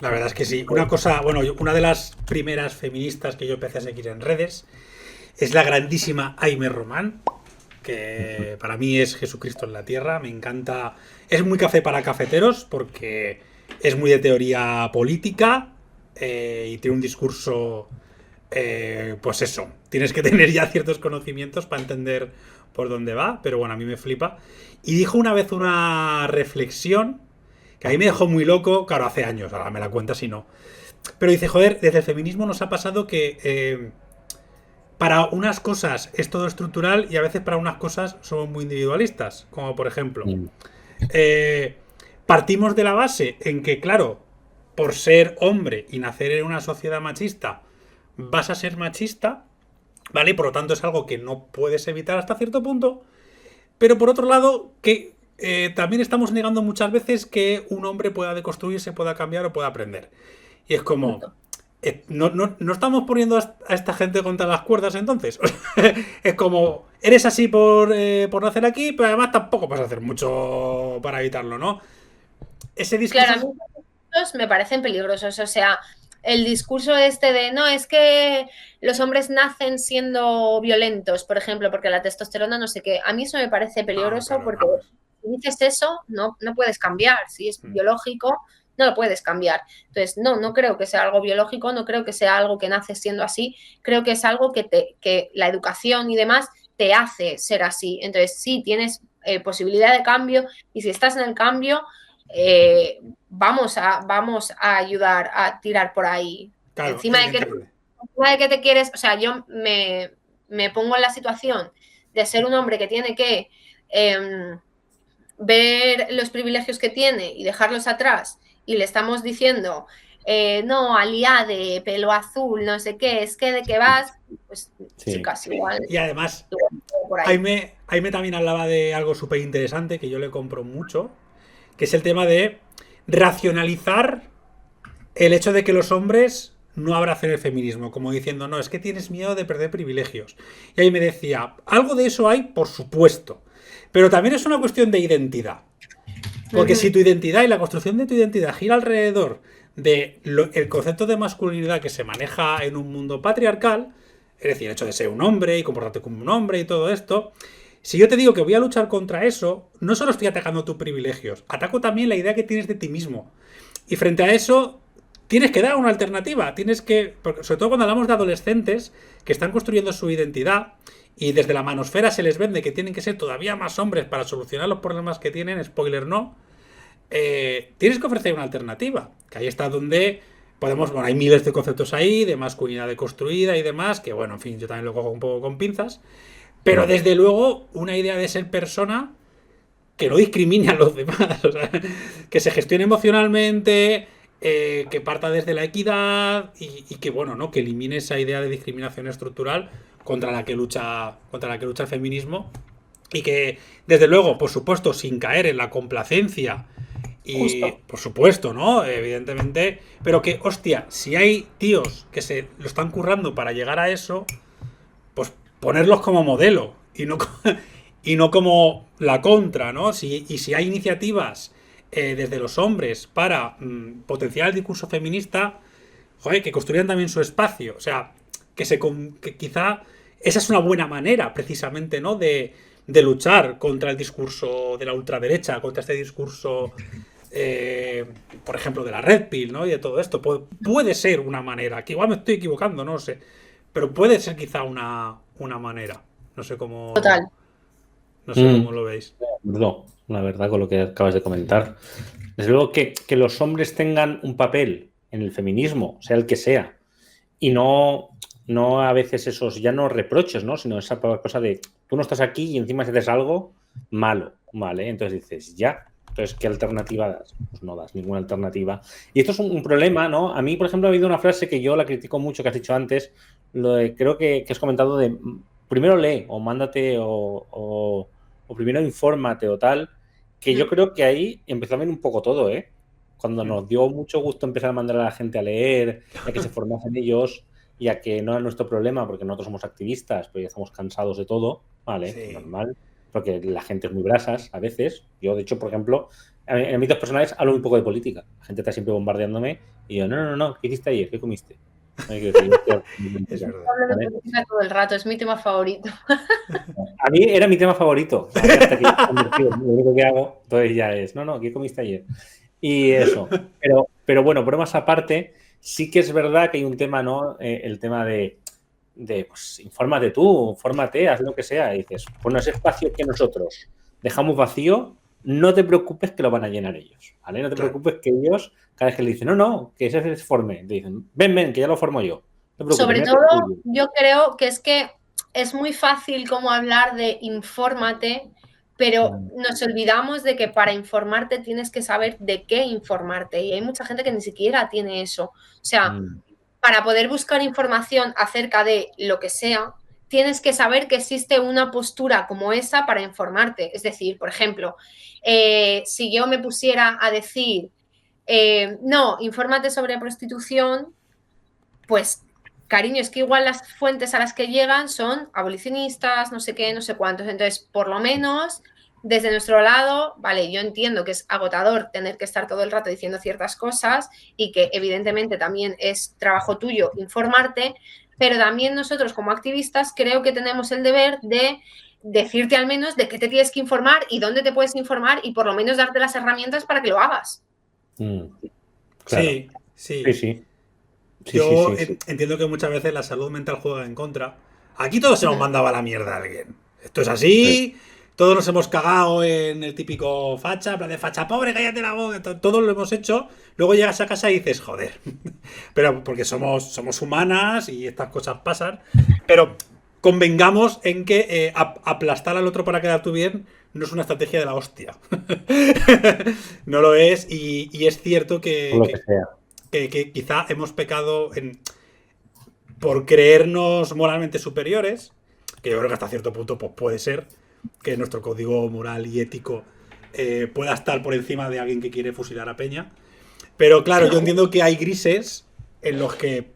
La verdad es que sí. Una cosa, bueno, una de las primeras feministas que yo empecé a seguir en redes es la grandísima Aimee Román, que para mí es Jesucristo en la tierra. Me encanta. Es muy café para cafeteros porque es muy de teoría política y tiene un discurso, pues eso. Tienes que tener ya ciertos conocimientos para entender por dónde va, pero bueno, a mí me flipa. Y dijo una vez una reflexión que a mí me dejó muy loco, claro, hace años, ahora me la cuenta si no. Pero dice, joder, desde el feminismo nos ha pasado que para unas cosas es todo estructural y a veces para unas cosas somos muy individualistas. Como por ejemplo, partimos de la base en que, claro, por ser hombre y nacer en una sociedad machista, vas a ser machista, ¿vale? Y por lo tanto es algo que no puedes evitar hasta cierto punto. Pero por otro lado, que... también estamos negando muchas veces que un hombre pueda deconstruirse, pueda cambiar o pueda aprender. Y es como... no estamos poniendo a esta gente contra las cuerdas entonces. Es como... Eres así por nacer aquí, pero además tampoco vas a hacer mucho para evitarlo, ¿no? Ese discurso... Claro, a mí los me parecen peligrosos. O sea, el discurso este de no, es que los hombres nacen siendo violentos, por ejemplo, porque la testosterona no sé qué. A mí eso me parece peligroso porque... Si dices eso, no puedes cambiar. Si es biológico, no lo puedes cambiar. Entonces, no creo que sea algo biológico, no creo que sea algo que naces siendo así. Creo que es algo que la educación y demás te hace ser así. Entonces, sí, tienes posibilidad de cambio y si estás en el cambio, vamos a ayudar a tirar por ahí. Claro, encima de que te quieres... O sea, yo me pongo en la situación de ser un hombre que tiene que... ver los privilegios que tiene y dejarlos atrás y le estamos diciendo no, aliade, pelo azul, no sé qué, es que de qué vas, pues sí, casi igual. Y además, Aimee también hablaba de algo súper interesante que yo le compro mucho, que es el tema de racionalizar el hecho de que los hombres no abracen el feminismo, como diciendo, no, es que tienes miedo de perder privilegios. Y ahí me decía, algo de eso hay, por supuesto, pero también es una cuestión de identidad. Porque si tu identidad y la construcción de tu identidad gira alrededor de el concepto de masculinidad que se maneja en un mundo patriarcal, es decir, el hecho de ser un hombre y comportarte como un hombre y todo esto, si yo te digo que voy a luchar contra eso, no solo estoy atacando tus privilegios, ataco también la idea que tienes de ti mismo. Y frente a eso, tienes que dar una alternativa. Tienes que, sobre todo cuando hablamos de adolescentes que están construyendo su identidad y desde la manosfera se les vende que tienen que ser todavía más hombres para solucionar los problemas que tienen, spoiler no, tienes que ofrecer una alternativa. Que ahí está donde podemos, bueno, hay miles de conceptos ahí, de masculinidad deconstruida y demás, que bueno, en fin, yo también lo cojo un poco con pinzas. Pero desde luego, una idea de ser persona que no discrimine a los demás, o sea, que se gestione emocionalmente, que parta desde la equidad y que, bueno, ¿no? Que elimine esa idea de discriminación estructural contra la que lucha el feminismo y que, desde luego, por supuesto, sin caer en la complacencia y, justo, por supuesto, ¿no? Evidentemente, pero que, hostia, si hay tíos que se lo están currando para llegar a eso, pues ponerlos como modelo y no como la contra, ¿no? Y si hay iniciativas desde los hombres para potenciar el discurso feminista, joder, que construyan también su espacio. O sea, que quizá esa es una buena manera, precisamente, ¿no? De luchar contra el discurso de la ultraderecha, contra este discurso, por ejemplo, de la Red Pill, ¿no? Y de todo esto. Puede ser una manera, que igual me estoy equivocando, no lo sé. Pero puede ser quizá una manera. No sé cómo... Total. No sé cómo lo veis. No, la verdad, con lo que acabas de comentar. Desde luego que los hombres tengan un papel en el feminismo, sea el que sea, y no a veces esos ya no reproches, ¿no? Sino esa cosa de tú no estás aquí y encima si haces algo malo, ¿vale? Entonces dices, ya. Entonces, ¿qué alternativa das? Pues no das ninguna alternativa. Y esto es un problema, ¿no? A mí, por ejemplo, ha habido una frase que yo la critico mucho, que has dicho antes, creo que has comentado de primero lee o mándate o primero infórmate o tal, que yo creo que ahí empezó a ver un poco todo, ¿eh? Cuando nos dio mucho gusto empezar a mandar a la gente a leer, a que se formasen ellos y a que no era nuestro problema, porque nosotros somos activistas, pero ya estamos cansados de todo, ¿vale? Sí. Normal, porque la gente es muy brasas a veces. Yo, de hecho, por ejemplo, en ámbitos personales hablo un poco de política. La gente está siempre bombardeándome y yo, no, ¿qué hiciste ayer? ¿Qué comiste? Es verdad. Hablo de política todo el rato, es mi tema favorito. A mí era mi tema favorito. Hasta que lo único que hago, entonces ya es, ¿qué comiste ayer? Y eso. Pero bueno, bromas aparte, sí que es verdad que hay un tema, ¿no? El tema de pues, infórmate tú, fórmate, haz lo que sea. Y dices, bueno, ese espacio que nosotros dejamos vacío, no te preocupes que lo van a llenar ellos, ¿vale? No te preocupes que ellos, cada vez que le dicen, no, que ese se forme, te dicen, ven, que ya lo formo yo. No sobre todo, yo creo que es muy fácil como hablar de infórmate, pero nos olvidamos de que para informarte tienes que saber de qué informarte. Y hay mucha gente que ni siquiera tiene eso. O sea, para poder buscar información acerca de lo que sea, tienes que saber que existe una postura como esa para informarte. Es decir, por ejemplo, si yo me pusiera a decir, no, infórmate sobre prostitución, pues, cariño, es que igual las fuentes a las que llegan son abolicionistas, no sé qué, no sé cuántos. Entonces, por lo menos, desde nuestro lado, vale, yo entiendo que es agotador tener que estar todo el rato diciendo ciertas cosas y que evidentemente también es trabajo tuyo informarte, pero también nosotros como activistas creo que tenemos el deber de decirte al menos de qué te tienes que informar y dónde te puedes informar y por lo menos darte las herramientas para que lo hagas. Claro. Sí. Yo entiendo que muchas veces la salud mental juega en contra. Aquí todos se nos mandaba a la mierda a alguien. Esto es así. Todos nos hemos cagado en el típico facha, plan de facha pobre, cállate la boca. Todos lo hemos hecho. Luego llegas a casa y dices, joder. Pero porque somos humanas y estas cosas pasan. Pero convengamos en que aplastar al otro para quedar tú bien no es una estrategia de la hostia. No lo es. Y es cierto que quizá hemos pecado por creernos moralmente superiores, que yo creo que hasta cierto punto pues puede ser que nuestro código moral y ético pueda estar por encima de alguien que quiere fusilar a Peña. Pero claro, yo entiendo que hay grises en los que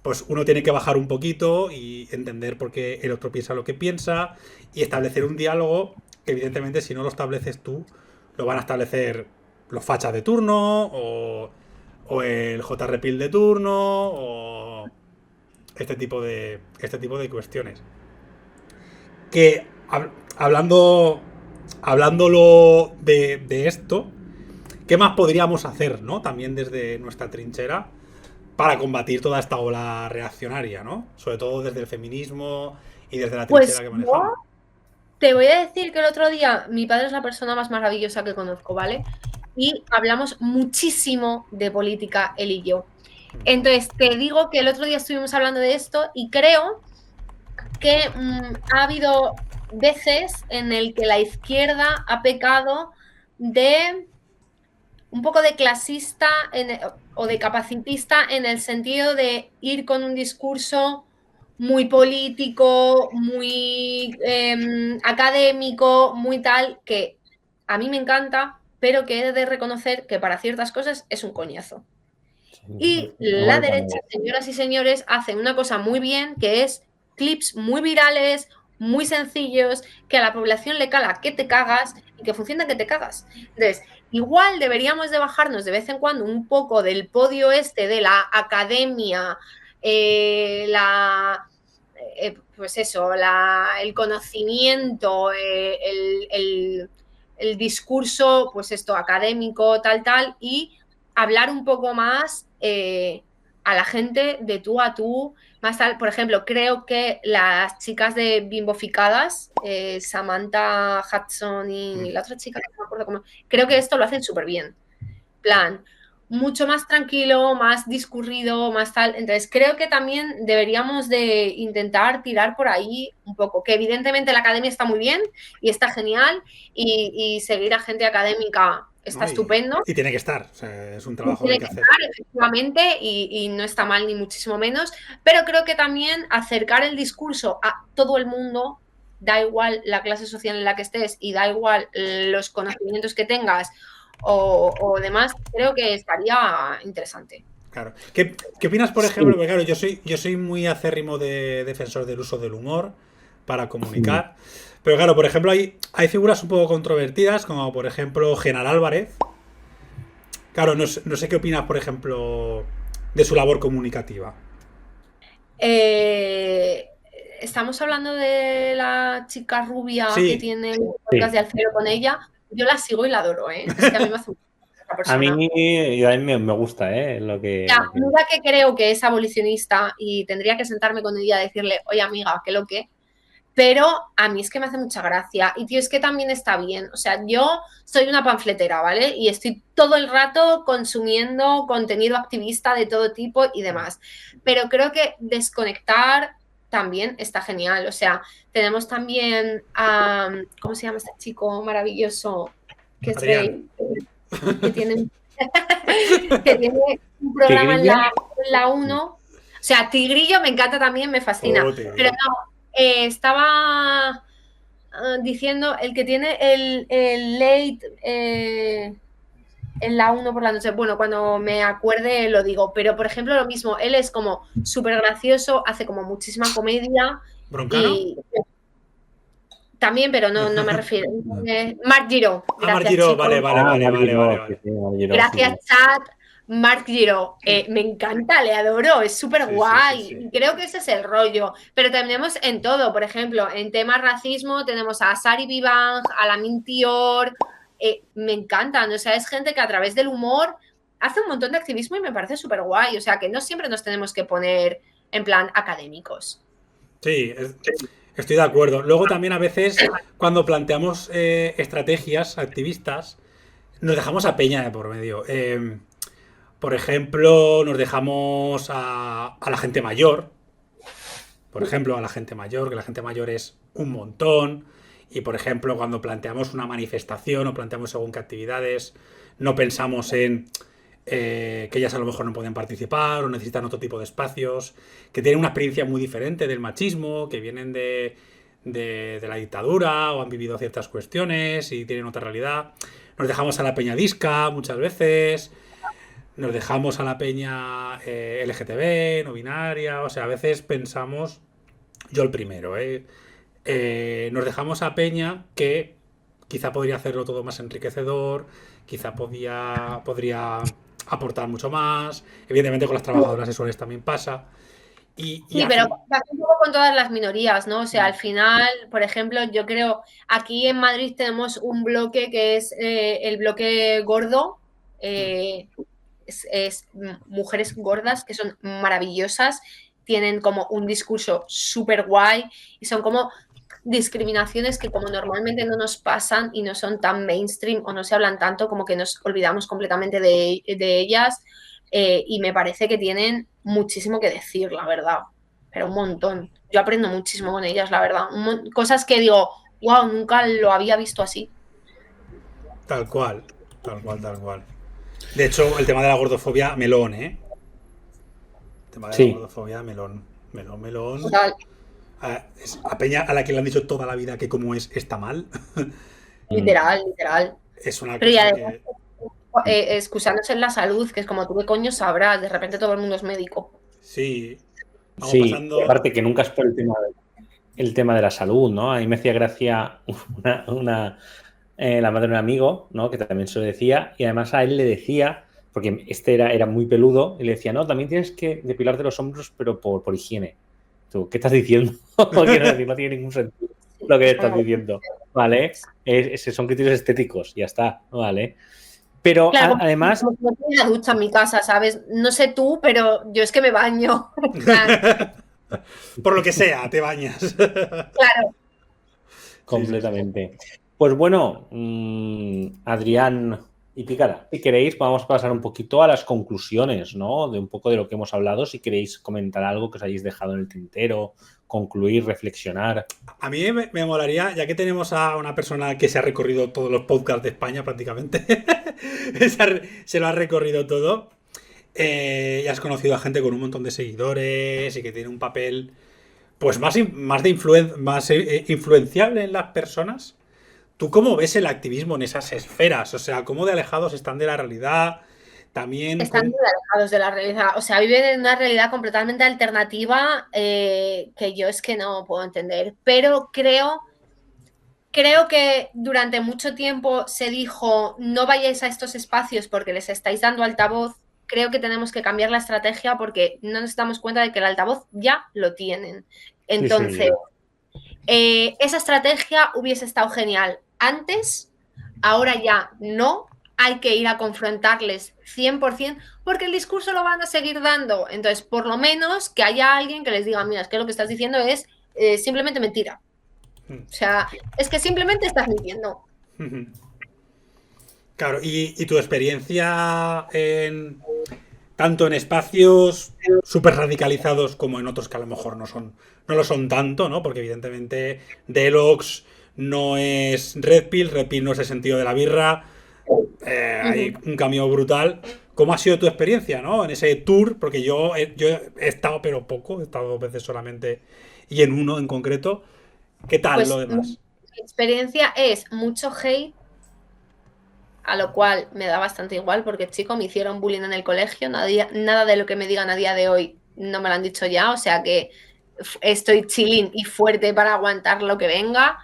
pues uno tiene que bajar un poquito y entender por qué el otro piensa lo que piensa y establecer un diálogo que evidentemente si no lo estableces tú, lo van a establecer los fachas de turno o el JRPil de turno o este tipo de cuestiones. Que hablándolo de esto, ¿qué más podríamos hacer, ¿no? También desde nuestra trinchera para combatir toda esta ola reaccionaria, ¿no? Sobre todo desde el feminismo y desde la trinchera Pues que manejamos. yo te voy a decir que el otro día mi padre es la persona más maravillosa que conozco, ¿vale? Y hablamos muchísimo de política, él y yo. Entonces, te digo que el otro día estuvimos hablando de esto y creo que ha habido veces en el que la izquierda ha pecado de un poco de clasista o de capacitista en el sentido de ir con un discurso muy político, muy académico, muy tal, que a mí me encanta, pero que he de reconocer que para ciertas cosas es un coñazo. Y la derecha, señoras y señores, hace una cosa muy bien, que es clips muy virales, muy sencillos, que a la población le cala que te cagas y que funcionan que te cagas. Entonces, igual deberíamos de bajarnos de vez en cuando un poco del podio este de la academia, pues eso, el conocimiento, el discurso, pues esto, académico, tal, y hablar un poco más a la gente de tú a tú, más tal. Por ejemplo, creo que las chicas de Bimboficadas, Samantha Hudson y la otra chica, no me acuerdo cómo, creo que esto lo hacen súper bien. Plan, mucho más tranquilo, más discurrido, más tal. Entonces, creo que también deberíamos de intentar tirar por ahí un poco, que evidentemente la academia está muy bien y está genial y seguir a gente académica está estupendo. Y tiene que estar, o sea, es un trabajo que hay que hacer. Estar, efectivamente, y no está mal ni muchísimo menos, pero creo que también acercar el discurso a todo el mundo, da igual la clase social en la que estés y da igual los conocimientos que tengas o demás, creo que estaría interesante. Claro. ¿Qué opinas, por ejemplo? Porque claro, yo soy muy acérrimo de defensor del uso del humor para comunicar. Pero claro, por ejemplo, hay figuras un poco controvertidas, como por ejemplo Genaro Álvarez. Claro, no sé qué opinas, por ejemplo, de su labor comunicativa. Estamos hablando de la chica rubia que tiene el podcast de Alfredo con ella. Yo la sigo y la adoro, ¿eh? Es que a mí me hace a mí me gusta, lo que... Mira que creo que es abolicionista y tendría que sentarme con ella y decirle, oye amiga, ¿qué lo que? Pero a mí es que me hace mucha gracia. Y tío, es que también está bien. O sea, yo soy una panfletera, ¿vale? Y estoy todo el rato consumiendo contenido activista de todo tipo y demás. Pero creo que desconectar también está genial. O sea, tenemos también a... ¿Cómo se llama este chico maravilloso? Que es gay, que tiene un programa en la 1. O sea, Tigrillo me encanta también, me fascina. Pero no, estaba diciendo el que tiene el late en la 1 por la noche. Bueno, cuando me acuerde lo digo. Pero, por ejemplo, lo mismo, él es como súper gracioso, hace como muchísima comedia. ¿Broncano? Y también, pero no me refiero. Marc Giró. Marc Giró, vale. Gracias, chat. Marc Giró, me encanta, le adoro, es súper guay. Sí. Creo que ese es el rollo. Pero tenemos en todo, por ejemplo, en temas racismo tenemos a Sari Vivang, a Lamin Tior, me encantan. O sea, es gente que a través del humor hace un montón de activismo y me parece súper guay. O sea, que no siempre nos tenemos que poner en plan académicos. Sí, estoy de acuerdo. Luego también a veces cuando planteamos estrategias activistas nos dejamos a peña de por medio. Por ejemplo, nos dejamos a la gente mayor. Por ejemplo, a la gente mayor, que la gente mayor es un montón. Y por ejemplo, cuando planteamos una manifestación o planteamos según qué actividades, no pensamos en que ellas a lo mejor no pueden participar o necesitan otro tipo de espacios, que tienen una experiencia muy diferente del machismo, que vienen de la dictadura o han vivido ciertas cuestiones y tienen otra realidad. Nos dejamos a la peñadisca muchas veces. nos dejamos a la peña LGTB, no binaria, o sea, a veces pensamos, yo el primero, nos dejamos a peña que quizá podría hacerlo todo más enriquecedor, quizá podría aportar mucho más, evidentemente con las trabajadoras sexuales también pasa. Sí, pero pasa un poco con todas las minorías, ¿no? O sea, al final, por ejemplo, yo creo, aquí en Madrid tenemos un bloque que es el bloque gordo, es mujeres gordas que son maravillosas, tienen como un discurso súper guay y son como discriminaciones que como normalmente no nos pasan y no son tan mainstream o no se hablan tanto, como que nos olvidamos completamente de ellas. Y me parece que tienen muchísimo que decir, la verdad, pero un montón. Yo aprendo muchísimo con ellas, la verdad. Cosas que digo, wow, nunca lo había visto así. Tal cual, tal cual, tal cual. De hecho, el tema de la gordofobia, melón, ¿eh? El tema de la Sí, gordofobia, melón. Melón, melón. Total, A Peña a la que le han dicho toda la vida que como es está mal. literal, literal. Es una Pero y cosa además, que... excusándose en la salud, que es como tú qué coño sabrás, de repente todo el mundo es médico. Sí, vamos sí. Y pasando... aparte que nunca es por el tema de la salud, ¿no? A mí me hacía gracia la madre de un amigo, ¿no? Que también se lo decía, y además a él le decía, porque este era muy peludo, y le decía, no, también tienes que depilarte los hombros, pero por higiene. Tú, ¿qué estás diciendo? Quiero decir, no tiene ningún sentido lo que estás diciendo, ¿vale? Son criterios estéticos, ya está, ¿vale? Pero Claro, además, como no tengo una ducha en mi casa, ¿sabes? No sé tú, pero yo es que me baño. Por lo que sea, te bañas. Claro. Sí, sí, sí. completamente. Pues bueno, Adrián y Pícara, si queréis, vamos a pasar un poquito a las conclusiones, ¿no? De un poco de lo que hemos hablado. Si queréis comentar algo que os hayáis dejado en el tintero, concluir, reflexionar. A mí me molaría, ya que tenemos a una persona que se ha recorrido todos los podcasts de España prácticamente, se lo ha recorrido todo, y has conocido a gente con un montón de seguidores y que tiene un papel pues más influenciable en las personas. ¿Tú cómo ves el activismo en esas esferas? O sea, ¿cómo de alejados están de la realidad? También Están muy alejados de la realidad. O sea, viven en una realidad completamente alternativa que yo es que no puedo entender. Pero creo que durante mucho tiempo se dijo no vayáis a estos espacios porque les estáis dando altavoz. Creo que tenemos que cambiar la estrategia porque no nos damos cuenta de que el altavoz ya lo tienen. Sí, Entonces, sí. esa estrategia hubiese estado genial antes, ahora ya no. Hay que ir a confrontarles 100% porque el discurso lo van a seguir dando. Entonces, por lo menos que haya alguien que les diga, mira, es que lo que estás diciendo es simplemente mentira. O sea, es que simplemente estás mintiendo. Claro, y tu experiencia tanto en espacios súper radicalizados como en otros que a lo mejor no lo son tanto, ¿no? Porque evidentemente Delox no es Red Pill no es el sentido de la birra, hay un cambio brutal. ¿Cómo ha sido tu experiencia, ¿no? En ese tour, porque yo he estado pero poco, he estado 2 veces solamente y en uno en concreto. ¿Qué tal lo Pues mi demás? experiencia es mucho hate, a lo cual me da bastante igual porque, chico, me hicieron bullying en el colegio, nada de lo que me digan a día de hoy no me lo han dicho ya, o sea que estoy chilling y fuerte para aguantar lo que venga.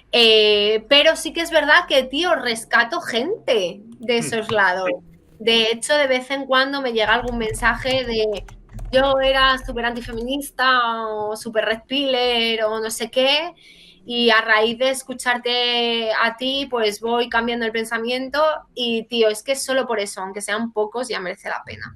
Pero sí que es verdad que, tío, rescato gente de esos lados. De hecho, de vez en cuando me llega algún mensaje de yo era súper antifeminista o súper red piller o no sé qué, y a raíz de escucharte a ti, pues voy cambiando el pensamiento y, tío, es que solo por eso, aunque sean pocos, ya merece la pena.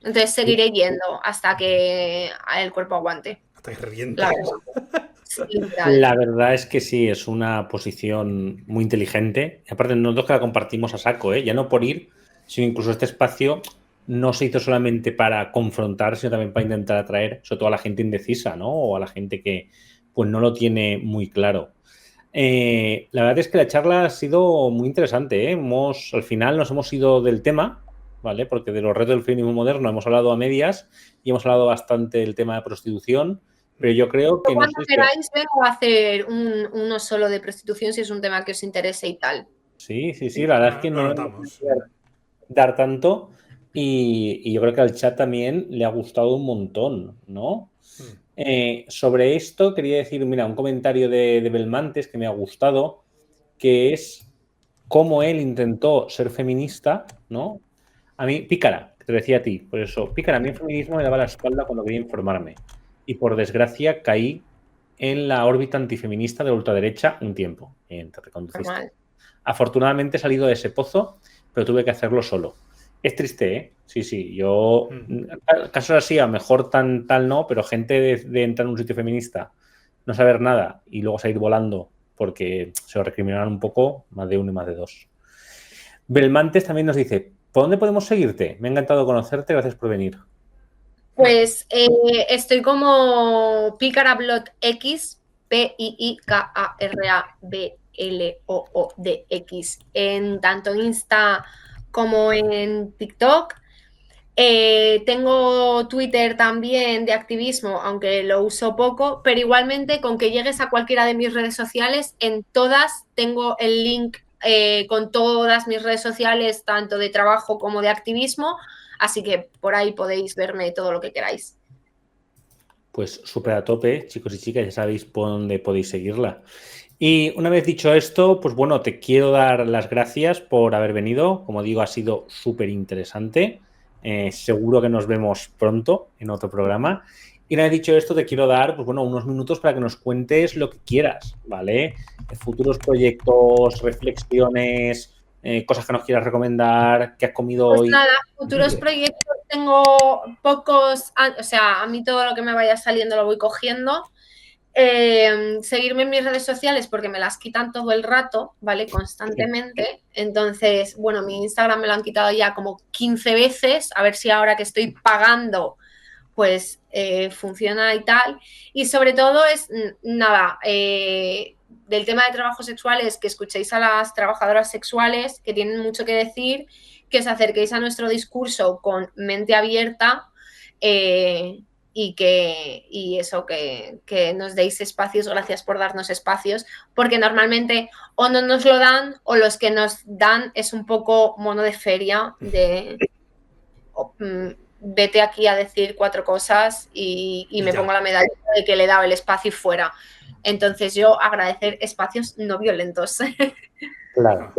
Entonces seguiré yendo hasta que el cuerpo aguante, Hasta que la revientes. verdad. Sí, literal. La verdad es que sí, es una posición muy inteligente. Y aparte, nosotros que la compartimos a saco, ¿eh? Ya no por ir, sino incluso este espacio no se hizo solamente para confrontar, sino también para intentar atraer, sobre todo a la gente indecisa, ¿no? O a la gente que pues no lo tiene muy claro. La verdad es que la charla ha sido muy interesante, ¿eh? Al final nos hemos ido del tema, ¿vale? Porque de los retos del feminismo moderno hemos hablado a medias y hemos hablado bastante del tema de prostitución. Pero yo creo que no sé Cuando si... queráis, vengo a hacer uno solo de prostitución si es un tema que os interese y tal. Sí, sí, sí, la verdad es que Lo no... notamos. dar tanto y yo creo que al chat también le ha gustado un montón, ¿no? Sobre esto quería decir, mira, un comentario de Belmantes que me ha gustado, que es cómo él intentó ser feminista, ¿no? A mí, pícara, te decía a ti, por eso, pícara, a mí el feminismo me daba la espalda cuando quería informarme. Y por desgracia caí en la órbita antifeminista de la ultraderecha un tiempo. Te reconduciste. Normal. Afortunadamente he salido de ese pozo, pero tuve que hacerlo solo. Es triste, ¿eh? Sí, sí. Yo, casos así, a lo mejor tal no, pero gente de entrar en un sitio feminista, no saber nada y luego salir volando porque se lo recriminaron un poco, más de uno y más de dos. Belmantes también nos dice, ¿por dónde podemos seguirte? Me ha encantado conocerte, gracias por venir. Pues estoy como Picarablot X, PIIKARABLOODX, en tanto Insta como en TikTok. Tengo Twitter también de activismo, aunque lo uso poco, pero igualmente con que llegues a cualquiera de mis redes sociales, en todas tengo el link con todas mis redes sociales, tanto de trabajo como de activismo, así que por ahí podéis verme todo lo que queráis. Pues súper a tope, chicos y chicas, ya sabéis por dónde podéis seguirla. Y una vez dicho esto, pues bueno, te quiero dar las gracias por haber venido. Como digo, ha sido súper interesante. Seguro que nos vemos pronto en otro programa. Y una vez dicho esto, te quiero dar, pues bueno, unos minutos para que nos cuentes lo que quieras, ¿vale? Futuros proyectos, reflexiones, cosas que nos quieras recomendar, que has comido Pues hoy. nada, futuros proyectos tengo pocos, o sea, a mí todo lo que me vaya saliendo lo voy cogiendo. Seguirme en mis redes sociales porque me las quitan todo el rato, ¿vale? Constantemente. Entonces, bueno, mi Instagram me lo han quitado ya como 15 veces, a ver si ahora que estoy pagando, pues funciona y tal. Y sobre todo es, nada, del tema de trabajos sexuales, que escuchéis a las trabajadoras sexuales, que tienen mucho que decir, que os acerquéis a nuestro discurso con mente abierta, y eso, que nos deis espacios, gracias por darnos espacios, porque normalmente o no nos lo dan o los que nos dan es un poco mono de feria de vete aquí a decir 4 cosas y me pongo la medalla de que le he dado el espacio y fuera. Entonces yo agradecer espacios no violentos. Claro.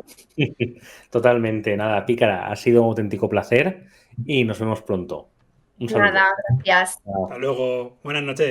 Totalmente. Nada, Pícara, ha sido un auténtico placer y nos vemos pronto. Un saludo. Nada, gracias. Hasta luego. Buenas noches.